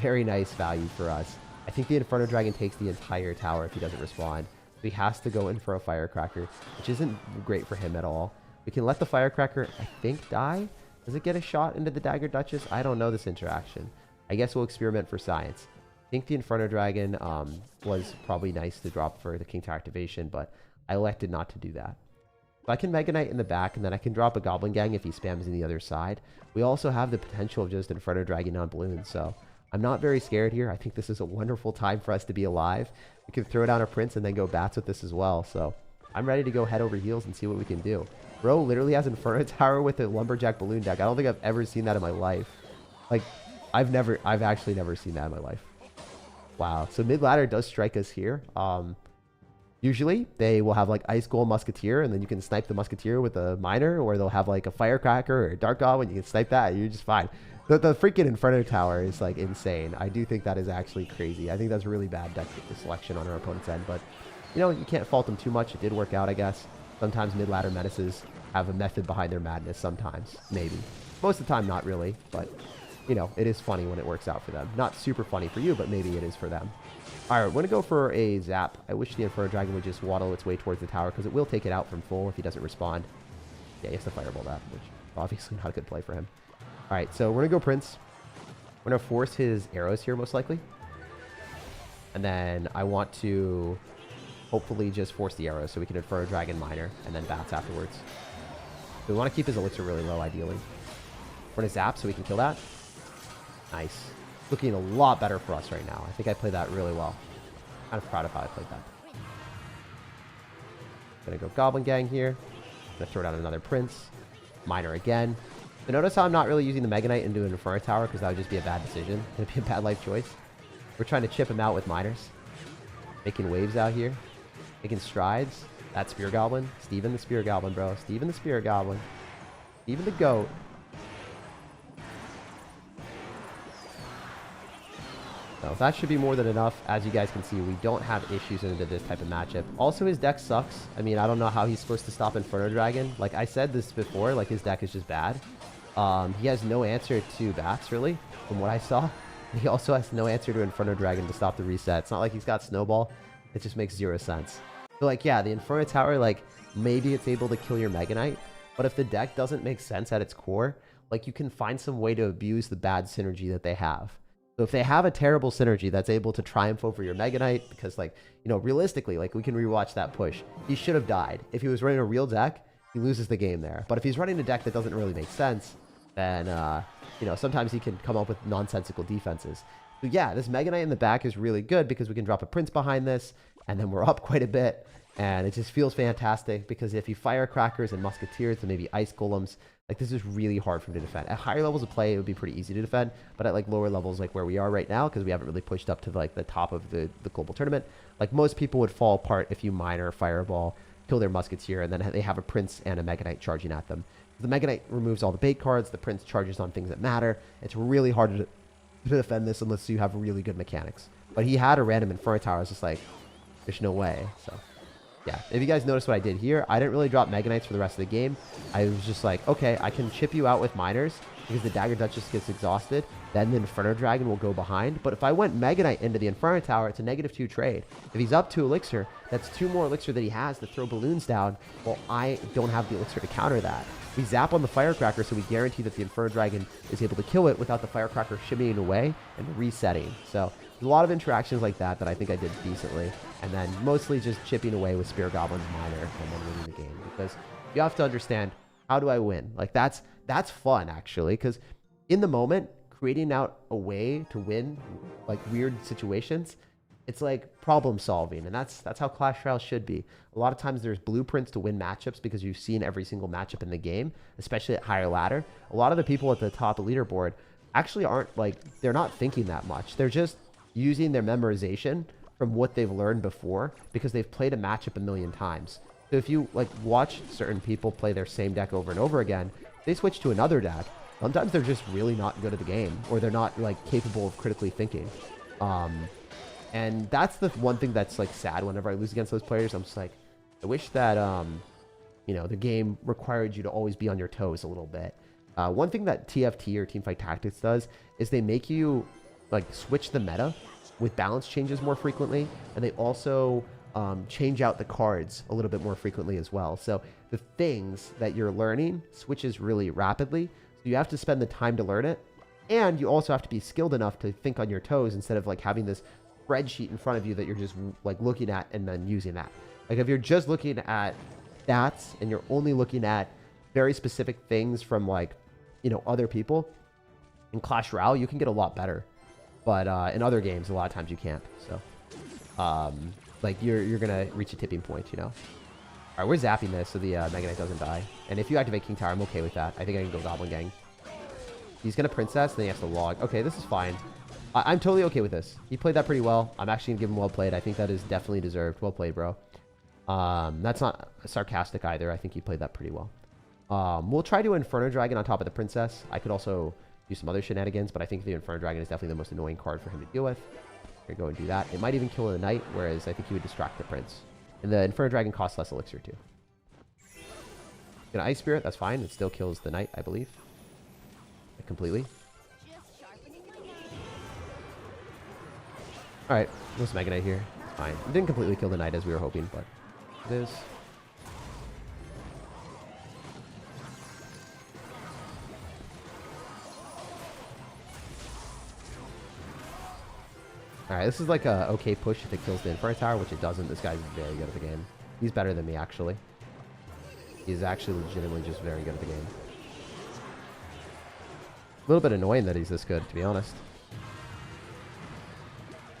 Very nice value for us. I think the Inferno Dragon takes the entire tower if he doesn't respond. So he has to go in for a Firecracker, which isn't great for him at all. We can let the Firecracker, I think, die. Does it get a shot into the Dagger Duchess? I don't know this interaction. I guess we'll experiment for science. I think the Inferno Dragon was probably nice to drop for the King Tower activation, but I elected not to do that. So I can Mega Knight in the back, and then I can drop a Goblin Gang if he spams in the other side. We also have the potential of just Inferno Dragon on balloons, so I'm not very scared here. I think this is a wonderful time for us to be alive. We can throw down a Prince and then go bats with this as well, so I'm ready to go head over heels and see what we can do. Bro literally has Inferno Tower with a Lumberjack Balloon deck. I don't think I've ever seen that in my life. Like, I've actually never seen that in my life. Wow. So mid-ladder does strike us here. Usually they will have like Ice Gold Musketeer, and then you can snipe the Musketeer with a Miner, or they'll have like a Firecracker or a Dark Goblin. You can snipe that, and you're just fine. The freaking Inferno Tower is like insane. I do think that is actually crazy. I think that's really bad deck selection on our opponent's end, but you know, you can't fault them too much. It did work out, I guess. Sometimes mid-ladder menaces have a method behind their madness. Sometimes, maybe. Most of the time, not really, but you know, it is funny when it works out for them. Not super funny for you, but maybe it is for them. All right, we're going to go for a zap. I wish the Inferno Dragon would just waddle its way towards the tower, because it will take it out from full if he doesn't respond. Yeah, he has to Fireball that, which is obviously not a good play for him. All right, so we're going to go Prince. We're going to force his arrows here, most likely. And then I want to hopefully just force the arrows so we can Inferno Dragon Miner and then bats afterwards. So we want to keep his elixir really low, ideally. We're going to zap so we can kill that. Nice. Looking a lot better for us right now. I think I played that really well. Kind of proud of how I played that. Gonna go Goblin Gang here. Gonna throw down another Prince. Miner again. So notice how I'm not really using the Mega Knight into an Inferno Tower, because that would just be a bad decision. It'd be a bad life choice. We're trying to chip him out with Miners. Making waves out here. Making strides. That Spear Goblin. Steven the Spear Goblin, bro. Steven the Spear Goblin. Steven the GOAT. So that should be more than enough. As you guys can see, we don't have issues into this type of matchup. Also, his deck sucks. I mean, I don't know how he's supposed to stop Inferno Dragon. Like I said this before, like his deck is just bad. He has no answer to bats, really, from what I saw. He also has no answer to Inferno Dragon to stop the reset. It's not like he's got Snowball. It just makes zero sense. So, like, yeah, the Inferno Tower, like, maybe it's able to kill your Mega Knight, but if the deck doesn't make sense at its core, like, you can find some way to abuse the bad synergy that they have. So if they have a terrible synergy that's able to triumph over your Mega Knight, because, like, you know, realistically, like, we can rewatch that push. He should have died. If he was running a real deck, he loses the game there. But if he's running a deck that doesn't really make sense, then, you know, sometimes he can come up with nonsensical defenses. So yeah, this Mega Knight in the back is really good because we can drop a Prince behind this, and then we're up quite a bit. And it just feels fantastic because if you Firecrackers and Musketeers and maybe Ice Golems, like, this is really hard for him to defend. At higher levels of play, it would be pretty easy to defend, but at, like, lower levels, like where we are right now, because we haven't really pushed up to, like, the top of the global tournament, like, most people would fall apart if you Miner, Fireball, kill their Musketeer, and then they have a Prince and a Mega Knight charging at them. The Mega Knight removes all the bait cards, the Prince charges on things that matter. It's really hard to defend this unless you have really good mechanics. But he had a random Inferno Tower. I was just like, there's no way. So yeah, if you guys notice what I did here, I didn't really drop Mega Knights for the rest of the game. I was just like, okay, I can chip you out with Miners because the Dagger Duchess gets exhausted. Then the Inferno Dragon will go behind. But if I went Mega Knight into the Inferno Tower, it's a -2 trade. If he's up 2 Elixir, that's 2 more Elixir that he has to throw balloons down. Well, I don't have the Elixir to counter that. We zap on the Firecracker, so we guarantee that the Inferno Dragon is able to kill it without the Firecracker shimmying away and resetting. So there's a lot of interactions like that that I think I did decently. And then mostly just chipping away with Spear Goblin's Miner and then winning the game. Because you have to understand, how do I win? Like, that's fun, actually. Because in the moment, creating out a way to win, like, weird situations, it's like problem solving, and that's how Clash Royale should be. A lot of times there's blueprints to win matchups because you've seen every single matchup in the game, especially at higher ladder. A lot of the people at the top of leaderboard actually aren't, like, they're not thinking that much. They're just using their memorization from what they've learned before because they've played a matchup a million times. So if you, like, watch certain people play their same deck over and over again, they switch to another deck. Sometimes they're just really not good at the game, or they're not, like, capable of critically thinking. And that's the one thing that's, like, sad whenever I lose against those players. I'm just like, I wish that, you know, the game required you to always be on your toes a little bit. One thing that TFT or Teamfight Tactics does is they make you, like, switch the meta with balance changes more frequently, and they also change out the cards a little bit more frequently as well. So the things that you're learning switches really rapidly, so you have to spend the time to learn it, and you also have to be skilled enough to think on your toes instead of, like, having this spreadsheet in front of you that you're just, like, looking at and then using that. Like, if you're just looking at stats and you're only looking at very specific things from, like, you know, other people in Clash Royale, you can get a lot better. But in other games, a lot of times you can't. So, like, you're gonna reach a tipping point, you know. All right, we're zapping this so the Mega Knight doesn't die. And if you activate King Tower, I'm okay with that. I think I can go Goblin Gang. He's gonna Princess, and then he has to log. Okay, this is fine. I'm totally okay with this. He played that pretty well. I'm actually gonna give him well played. I think that is definitely deserved. Well played, bro. That's not sarcastic either. I think he played that pretty well. We'll try to Inferno Dragon on top of the Princess. I could also do some other shenanigans, but I think the Inferno Dragon is definitely the most annoying card for him to deal with. Here, go and do that. It might even kill the Knight, whereas I think he would distract the Prince. And the Inferno Dragon costs less Elixir too. Gonna Ice Spirit, that's fine. It still kills the Knight, I believe. Completely. Alright, let's Mega Knight here. It's fine. It didn't completely kill the Knight as we were hoping, but it is. Alright, this is like a okay push if it kills the Inferno Tower, which it doesn't. This guy's very good at the game. He's better than me, actually. He's actually legitimately just very good at the game. A little bit annoying that he's this good, to be honest.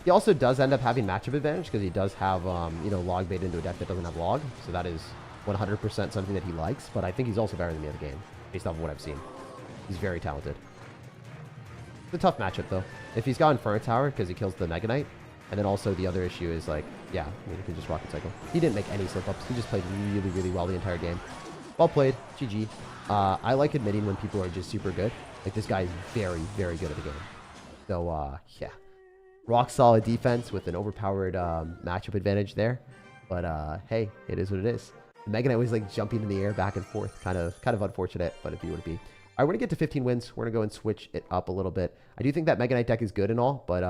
He also does end up having matchup advantage because he does have, you know, log bait into a deck that doesn't have log. So that is 100% something that he likes. But I think he's also better than me at the game, based off of what I've seen. He's very talented. It's a tough matchup, though. If he's got Inferno Tower, because he kills the Mega Knight, and then also the other issue is, like, yeah, I mean, he can just Rocket Cycle. He didn't make any slip-ups. He just played really, really well the entire game. Well played. GG. I like admitting when people are just super good. Like, this guy is very, very good at the game. So, yeah. Rock solid defense with an overpowered matchup advantage there. But, hey, it is what it is. The Mega Knight was, like, jumping in the air back and forth. Kind of unfortunate, but it'd be what it be. I want to get to 15 wins. We're going to go and switch it up a little bit. I do think that Mega Knight deck is good and all, but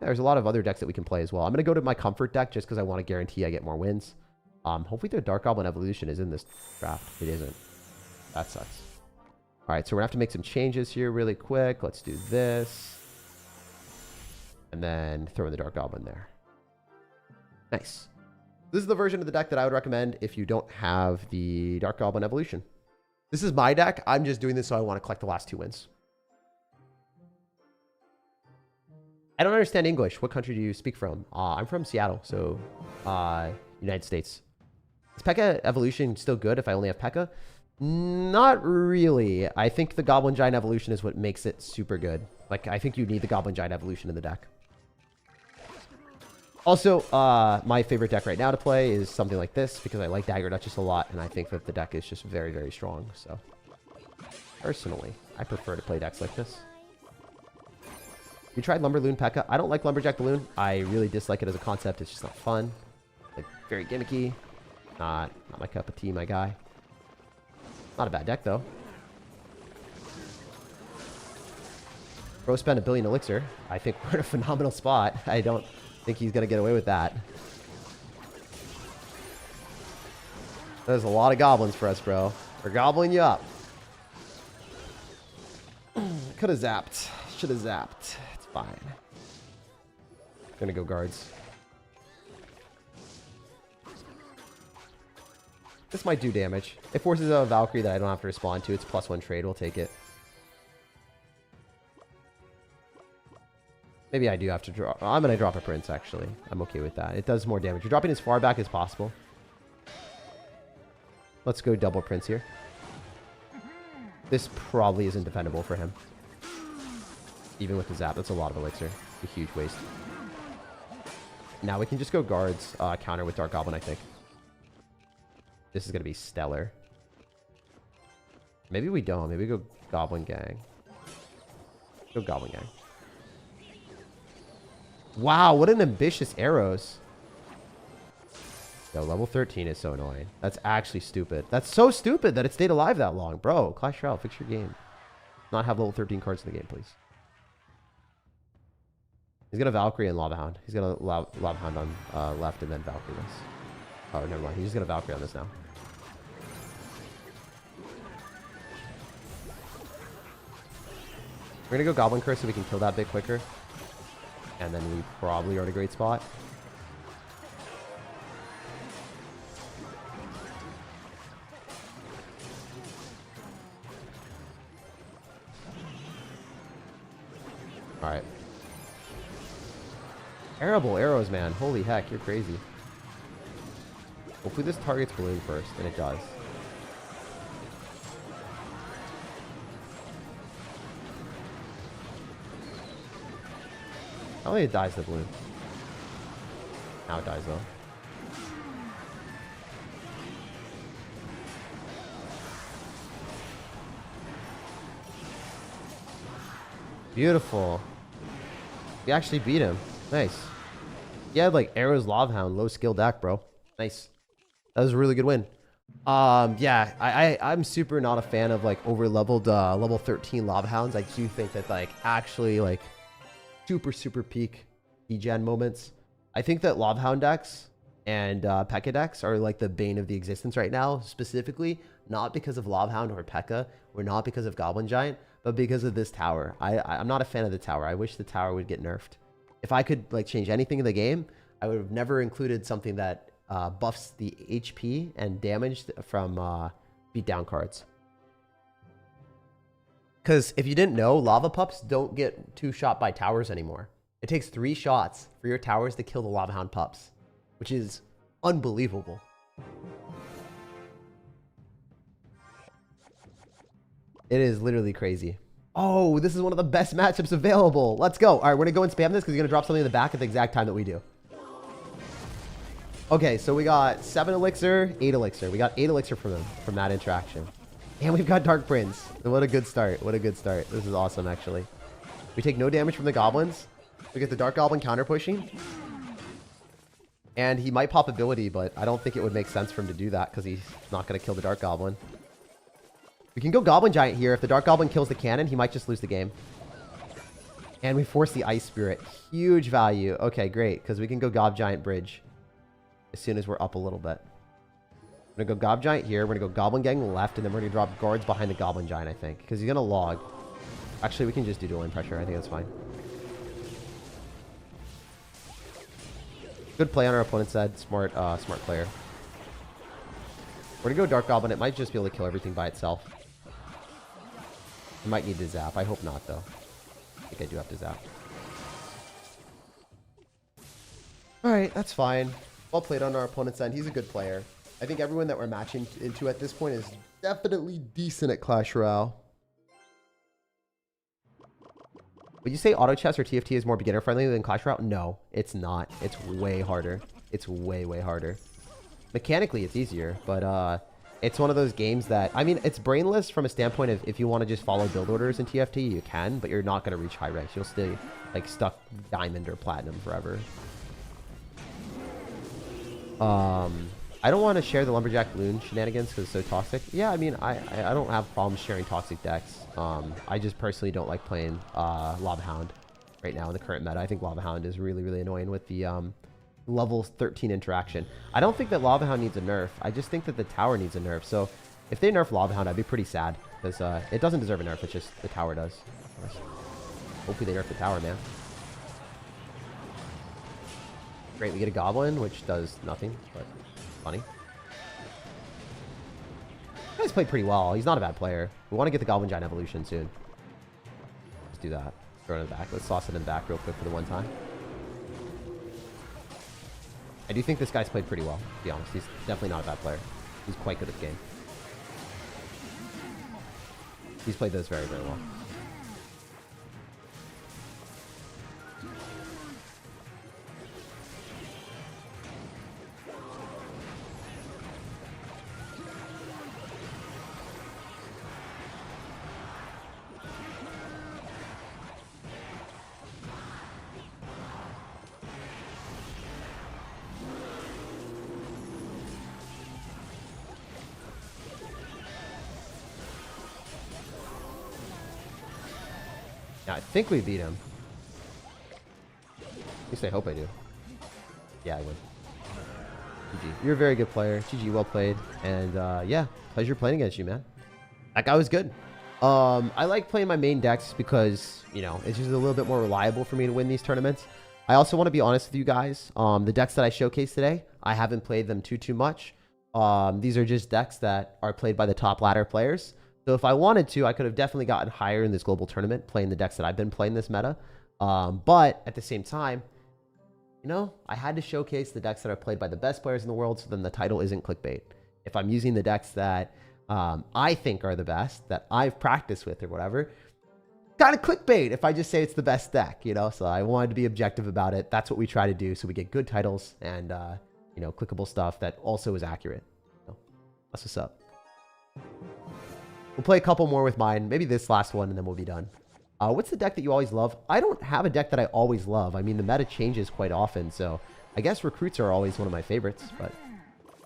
there's a lot of other decks that we can play as well. I'm going to go to my comfort deck just because I want to guarantee I get more wins. Hopefully the Dark Goblin Evolution is in this draft. It isn't. That sucks. All right, so we're going to have to make some changes here really quick. Let's do this. And then throw in the Dark Goblin there. Nice. This is the version of the deck that I would recommend if you don't have the Dark Goblin Evolution. This is my deck. I'm just doing this so I want to collect the last 2 wins. I don't understand English. What country do you speak from? I'm from Seattle, so United States. Is P.E.K.K.A. Evolution still good if I only have P.E.K.K.A.? Not really. I think the Goblin Giant Evolution is what makes it super good. Like, I think you need the Goblin Giant Evolution in the deck. Also, my favorite deck right now to play is something like this because I like Dagger Duchess a lot, and I think that the deck is just very, very strong. So, personally, I prefer to play decks like this. You tried Lumberloon P.E.K.K.A. I don't like Lumberjack Balloon. I really dislike it as a concept. It's just not fun. Like, very gimmicky. Not my cup of tea, my guy. Not a bad deck, though. Bro spent $1 billion elixir. I think we're in a phenomenal spot. I don't think he's going to get away with that. There's a lot of goblins for us, bro. We're gobbling you up. Could have zapped. Should have zapped. It's fine. Gonna go guards. This might do damage. It forces a Valkyrie that I don't have to respond to. It's +1 trade. We'll take it. Maybe I do have to draw. I'm going to drop a Prince, actually. I'm okay with that. It does more damage. You're dropping as far back as possible. Let's go double Prince here. This probably isn't defendable for him. Even with the zap, that's a lot of elixir. It's a huge waste. Now we can just go guards, counter with Dark Goblin, I think. This is going to be stellar. Maybe we don't. Maybe we go Goblin Gang. Go Goblin Gang. Wow, what an ambitious arrows. Yo, level 13 is so annoying. That's actually stupid. That's so stupid that it stayed alive that long. Bro, Clash Royale, fix your game. Not have level 13 cards in the game, please. He's going to Valkyrie and Lava Hound. He's going to Lava Hound on left and then Valkyrie this. Oh, never mind. He's just going to Valkyrie on this now. We're going to go Goblin Curse so we can kill that bit quicker. And then we probably are in a great spot. Alright. Terrible arrows, man. Holy heck, you're crazy. Hopefully this targets balloon first, and it does. I don't think it dies the balloon. Now it dies though. Beautiful. We actually beat him. Nice. He had like arrows, Lava Hound, low skill deck, bro. Nice. That was a really good win. Yeah, I'm super not a fan of like over leveled level 13 Lava Hounds. I do think that like actually like super peak degen moments. I think that Lava Hound decks and P.E.K.K.A. decks are like the bane of the existence right now, specifically not because of Lava Hound or P.E.K.K.A. or not because of Goblin Giant, but because of this tower. I'm not a fan of the tower. I wish the tower would get nerfed. If I could like change anything in the game, I would have never included something that buffs the HP and damage from beatdown cards. Because if you didn't know, lava pups don't get 2 shot by towers anymore. It takes 3 shots for your towers to kill the Lava Hound pups, which is unbelievable. It is literally crazy. Oh, this is one of the best matchups available. Let's go. All right, we're going to go and spam this because he's going to drop something in the back at the exact time that we do. Okay, so we got 7 elixir, 8 elixir. We got 8 elixir from him, from that interaction. And we've got Dark Prince. What a good start. What a good start. This is awesome, actually. We take no damage from the goblins. We get the Dark Goblin counter pushing. And he might pop ability, but I don't think it would make sense for him to do that because he's not going to kill the Dark Goblin. We can go Goblin Giant here. If the Dark Goblin kills the cannon, he might just lose the game. And we force the Ice Spirit. Huge value. Okay, great. Because we can go Gob Giant Bridge as soon as we're up a little bit. We're going to go Gob Giant here. We're going to go Goblin Gang left. And then we're going to drop guards behind the Goblin Giant, I think. Because he's going to log. Actually, we can just do dual line pressure. I think that's fine. Good play on our opponent's side. Smart player. We're going to go Dark Goblin. It might just be able to kill everything by itself. I might need to zap. I hope not, though. I think I do have to zap. Alright, that's fine. Well played on our opponent's end. He's a good player. I think everyone that we're matching into at this point is definitely decent at Clash Royale. Would you say auto chess or TFT is more beginner friendly than Clash Royale? No, it's not. It's way harder. It's way, way harder. Mechanically, it's easier, but it's one of those games that, I mean, it's brainless from a standpoint of if you want to just follow build orders in TFT, you can, but you're not going to reach high ranks. You'll stay, like, stuck diamond or platinum forever. I don't want to share the Lumberjack Loon shenanigans because it's so toxic. Yeah, I mean, I don't have problems sharing toxic decks. I just personally don't like playing Lava Hound right now in the current meta. I think Lava Hound is really, really annoying with the level 13 interaction. I don't think that Lava Hound needs a nerf. I just think that the tower needs a nerf. So if they nerf Lava Hound, I'd be pretty sad because it doesn't deserve a nerf. It's just the tower does. Hopefully they nerf the tower, man. Great, we get a Goblin, which does nothing, but funny. He's played pretty well. He's not a bad player. We want to get the Goblin Giant Evolution soon. Let's do that. Throw it in the back. Let's toss it in the back real quick for the one time. I do think this guy's played pretty well, to be honest. He's definitely not a bad player. He's quite good at the game. He's played this very, very well. I think we beat him. At least I hope I do. Yeah, I would. GG. You're a very good player. GG, well played. And yeah, pleasure playing against you, man. That guy was good. I like playing my main decks because, you know, it's just a little bit more reliable for me to win these tournaments. I also want to be honest with you guys. The decks that I showcased today, I haven't played them too much. These are just decks that are played by the top ladder players. So if I wanted to, I could have definitely gotten higher in this global tournament playing the decks that I've been playing this meta. But at the same time, you know, I had to showcase the decks that are played by the best players in the world, so then the title isn't clickbait. If I'm using the decks that I think are the best, that I've practiced with or whatever, kind of clickbait if I just say it's the best deck, you know? So I wanted to be objective about it. That's what we try to do, so we get good titles and, you know, clickable stuff that also is accurate. So that's what's up. We'll play a couple more with mine. Maybe this last one, and then we'll be done. What's the deck that you always love? I don't have a deck that I always love. I mean, the meta changes quite often, so I guess recruits are always one of my favorites, but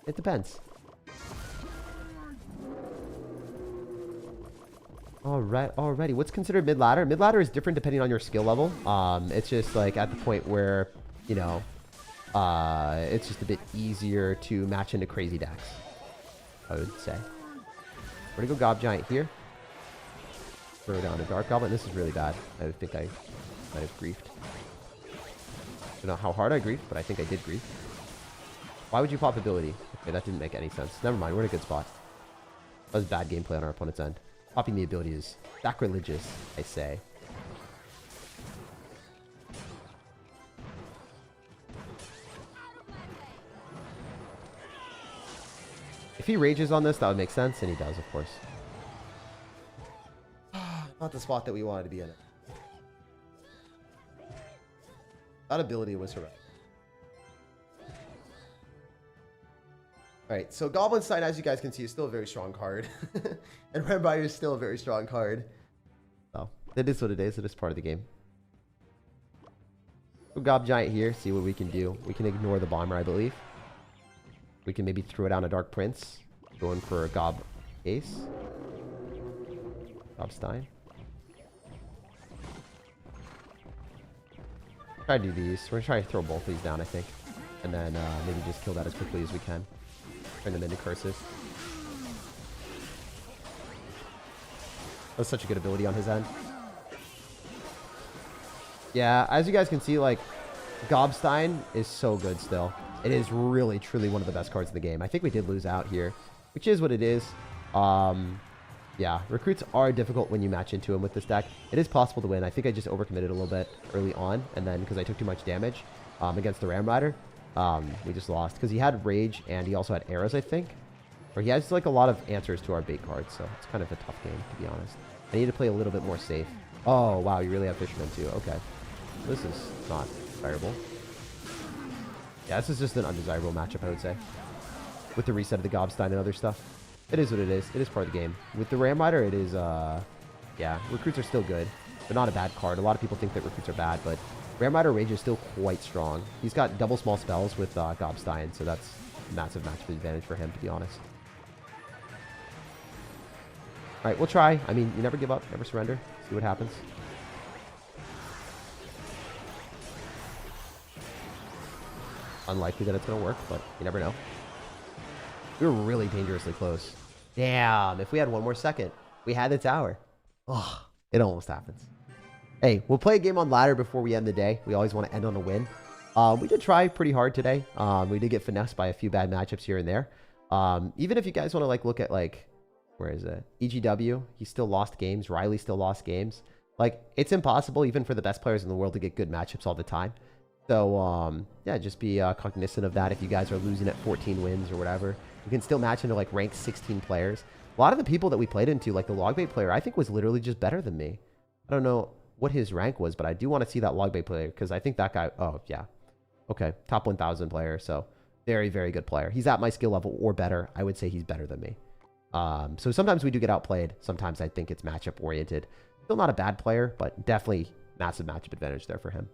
it depends. Alrighty. What's considered mid-ladder? Mid-ladder is different depending on your skill level. It's just like at the point where, you know, it's just a bit easier to match into crazy decks, I would say. We're going to go Gob Giant here. Throw down a Dark Goblin. This is really bad. I think I might have griefed. I don't know how hard I griefed, but I think I did grief. Why would you pop ability? Okay, that didn't make any sense. Never mind. We're in a good spot. That was bad gameplay on our opponent's end. Popping the ability is sacrilegious, I say. If he rages on this, that would make sense, and he does, of course. Not the spot that we wanted to be in. That ability was horrendous. Alright, so Goblin Sign, as you guys can see, is still a very strong card. And Red Bayou is still a very strong card. So, it is what it is. It is part of the game. We'll Gob Giant here, see what we can do. We can ignore the Bomber, I believe. We can maybe throw down a Dark Prince. Going for a Gob Ace. Gobstein. Try to do these. We're going to try to throw both these down, I think. And then maybe just kill that as quickly as we can. Turn them into curses. That's such a good ability on his end. Yeah, as you guys can see, like, Gobstein is so good still. It is really, truly one of the best cards in the game. I think we did lose out here, which is what it is. Yeah, recruits are difficult when you match into him with this deck. It is possible to win. I think I just overcommitted a little bit early on, and then because I took too much damage against the Ram Rider, we just lost. Because he had Rage, and he also had Arrows, I think. Or he has, like, a lot of answers to our bait cards, so it's kind of a tough game, to be honest. I need to play a little bit more safe. Oh, wow, you really have Fisherman, too. Okay. This is not desirable. Yeah, this is just an undesirable matchup, I would say. With the reset of the Gobstein and other stuff. It is what it is. It is part of the game. With the Ram Rider, it is, yeah, recruits are still good. They're not a bad card. A lot of people think that recruits are bad, but Ram Rider Rage is still quite strong. He's got double small spells with Gobstein, so that's a massive matchup advantage for him, to be honest. All right, we'll try. I mean, you never give up, never surrender. See what happens. Unlikely that it's going to work, but you never know. We were really dangerously close. Damn, if we had one more second, we had the tower. Oh, it almost happens. Hey, we'll play a game on ladder before we end the day. We always want to end on a win. We did try pretty hard today. We did get finessed by a few bad matchups here and there. Even if you guys want to like look at like, where is it? EGW, he still lost games. Riley still lost games. Like, it's impossible even for the best players in the world to get good matchups all the time. So, yeah, just be cognizant of that if you guys are losing at 14 wins or whatever. You can still match into, like, ranked 16 players. A lot of the people that we played into, like the Logbait player, I think was literally just better than me. I don't know what his rank was, but I do want to see that Logbait player because I think that guy... Oh, yeah. Okay, top 1,000 player, so very, very good player. He's at my skill level or better. I would say he's better than me. So sometimes we do get outplayed. Sometimes I think it's matchup-oriented. Still not a bad player, but definitely massive matchup advantage there for him.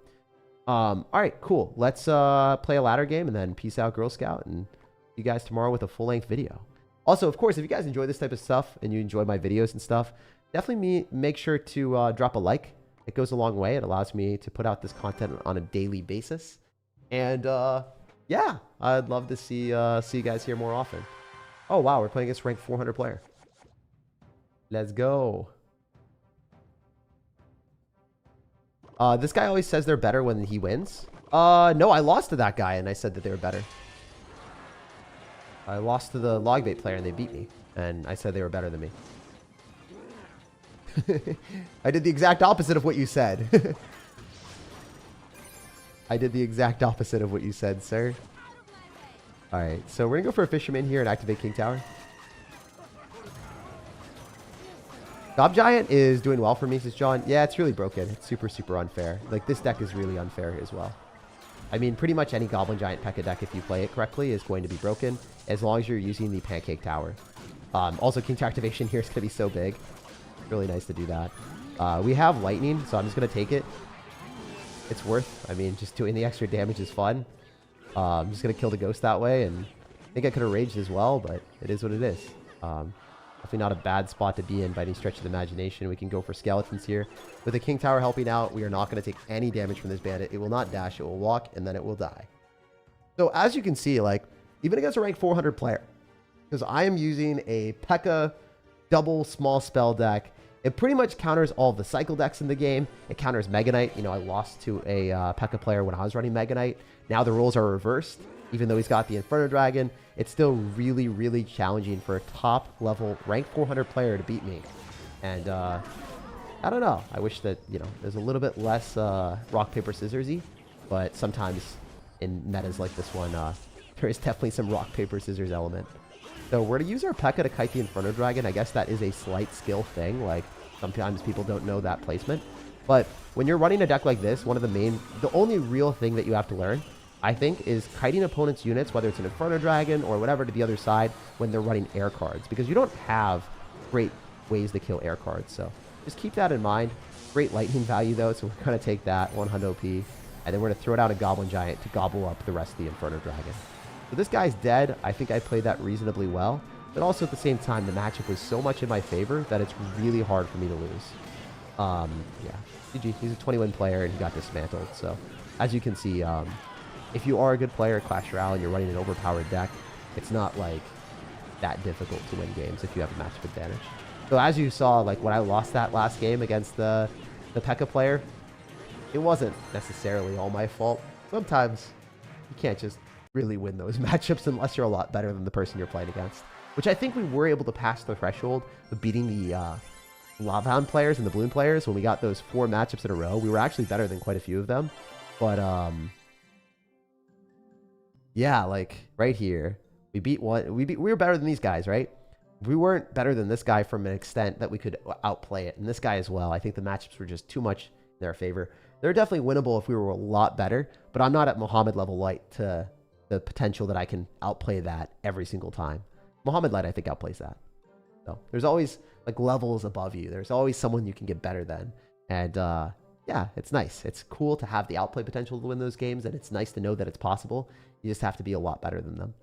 All right, cool. Let's play a ladder game and then peace out, Girl Scout, and see you guys tomorrow with a full-length video. Also, of course, if you guys enjoy this type of stuff and you enjoy my videos and stuff, definitely make sure to drop a like. It goes a long way. It allows me to put out this content on a daily basis. And yeah, I'd love to see you guys here more often. Oh, wow, we're playing against ranked 400 player. Let's go. This guy always says they're better when he wins. No, I lost to that guy and I said that they were better. I lost to the Logbait player and they beat me. And I said they were better than me. I did the exact opposite of what you said. I did the exact opposite of what you said, sir. Alright, so we're going to go for a Fisherman here and activate King Tower. Gob Giant is doing well for me, says John. Yeah, it's really broken. It's super, super unfair. Like, this deck is really unfair as well. I mean, pretty much any Goblin Giant P.E.K.K.A deck, if you play it correctly, is going to be broken, as long as you're using the Pancake Tower. Also, King Tower activation here is going to be so big. Really nice to do that. We have Lightning, so I'm just going to take it. It's worth, I mean, just doing the extra damage is fun. I'm just going to kill the Ghost that way, and I think I could have raged as well, but it is what it is. Definitely not a bad spot to be in by any stretch of the imagination. We can go for Skeletons here. With the King Tower helping out, we are not going to take any damage from this bandit. It will not dash, it will walk, and then it will die. So as you can see, like, even against a rank 400 player, because I am using a P.E.K.K.A double small spell deck, it pretty much counters all of the cycle decks in the game. It counters Mega Knight. You know, I lost to a P.E.K.K.A player when I was running Mega Knight. Now the rules are reversed. Even though he's got the Inferno Dragon, it's still really, really challenging for a top-level rank 400 player to beat me. And, I don't know. I wish that, you know, there's a little bit less rock, paper, scissors-y. But sometimes in metas like this one, there is definitely some rock, paper, scissors element. So we're going to use our P.E.K.K.A to kite the Inferno Dragon. I guess that is a slight skill thing. Like, sometimes people don't know that placement. But when you're running a deck like this, the only real thing that you have to learn, I think, is kiting opponents' units, whether it's an Inferno Dragon or whatever, to the other side when they're running air cards. Because you don't have great ways to kill air cards. So just keep that in mind. Great lightning value, though, so we're going to take that 100 OP. And then we're going to throw down a Goblin Giant to gobble up the rest of the Inferno Dragon. So this guy's dead. I think I played that reasonably well. But also at the same time, the matchup was so much in my favor that it's really hard for me to lose. Yeah, GG. He's a 20-win player, and he got dismantled. So, as you can see, if you are a good player at Clash Royale and you're running an overpowered deck, it's not like that difficult to win games if you have a matchup advantage. So as you saw, like when I lost that last game against the P.E.K.K.A player, it wasn't necessarily all my fault. Sometimes you can't just really win those matchups unless you're a lot better than the person you're playing against, which I think we were able to pass the threshold of beating the Lavahound players and the Bloon players when we got those 4 matchups in a row. We were actually better than quite a few of them, but yeah, like right here, we were better than these guys, right? We weren't better than this guy from an extent that we could outplay it, and this guy as well. I think the matchups were just too much in their favor. They're definitely winnable if we were a lot better, but I'm not at Muhammad level light to the potential that I can outplay that every single time. Muhammad light, I think, outplays that. So there's always like levels above you. There's always someone you can get better than, and yeah, it's nice. It's cool to have the outplay potential to win those games, and it's nice to know that it's possible. You just have to be a lot better than them.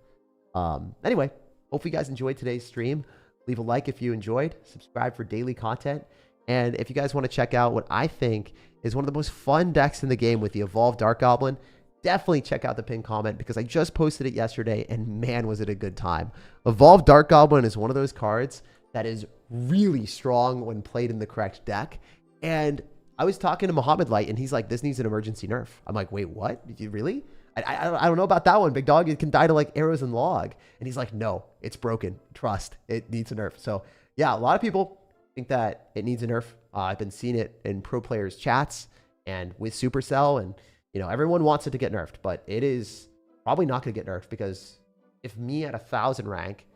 Anyway, hope you guys enjoyed today's stream. Leave a like if you enjoyed. Subscribe for daily content. And if you guys want to check out what I think is one of the most fun decks in the game with the Evolved Dark Goblin, definitely check out the pinned comment because I just posted it yesterday and man, was it a good time. Evolved Dark Goblin is one of those cards that is really strong when played in the correct deck. And I was talking to Muhammad Light and he's like, this needs an emergency nerf. I'm like, wait, what? Did you really? I don't know about that one, big dog. It can die to like arrows and log. And he's like, no, it's broken. Trust, it needs a nerf. So yeah, a lot of people think that it needs a nerf. I've been seeing it in pro players chats and with Supercell, and you know, everyone wants it to get nerfed, but it is probably not going to get nerfed because if me at 1,000 rank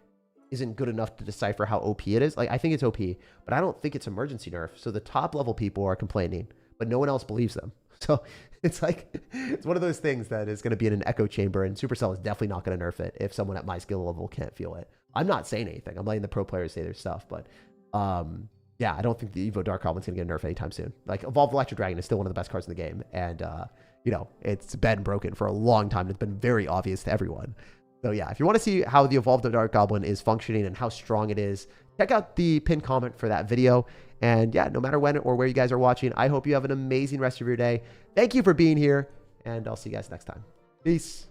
isn't good enough to decipher how OP it is, like I think it's OP, but I don't think it's emergency nerf. So the top level people are complaining, but no one else believes them. So it's like, it's one of those things that is going to be in an echo chamber, and Supercell is definitely not going to nerf it if someone at my skill level can't feel it. I'm not saying anything. I'm letting the pro players say their stuff, but yeah, I don't think the Evo Dark Goblin's going to get a nerf anytime soon. Like Evolved Electro Dragon is still one of the best cards in the game, and you know, it's been broken for a long time. It's been very obvious to everyone. So yeah, if you want to see how the Evolved Dark Goblin is functioning and how strong it is, check out the pinned comment for that video. And yeah, no matter when or where you guys are watching, I hope you have an amazing rest of your day. Thank you for being here, and I'll see you guys next time. Peace.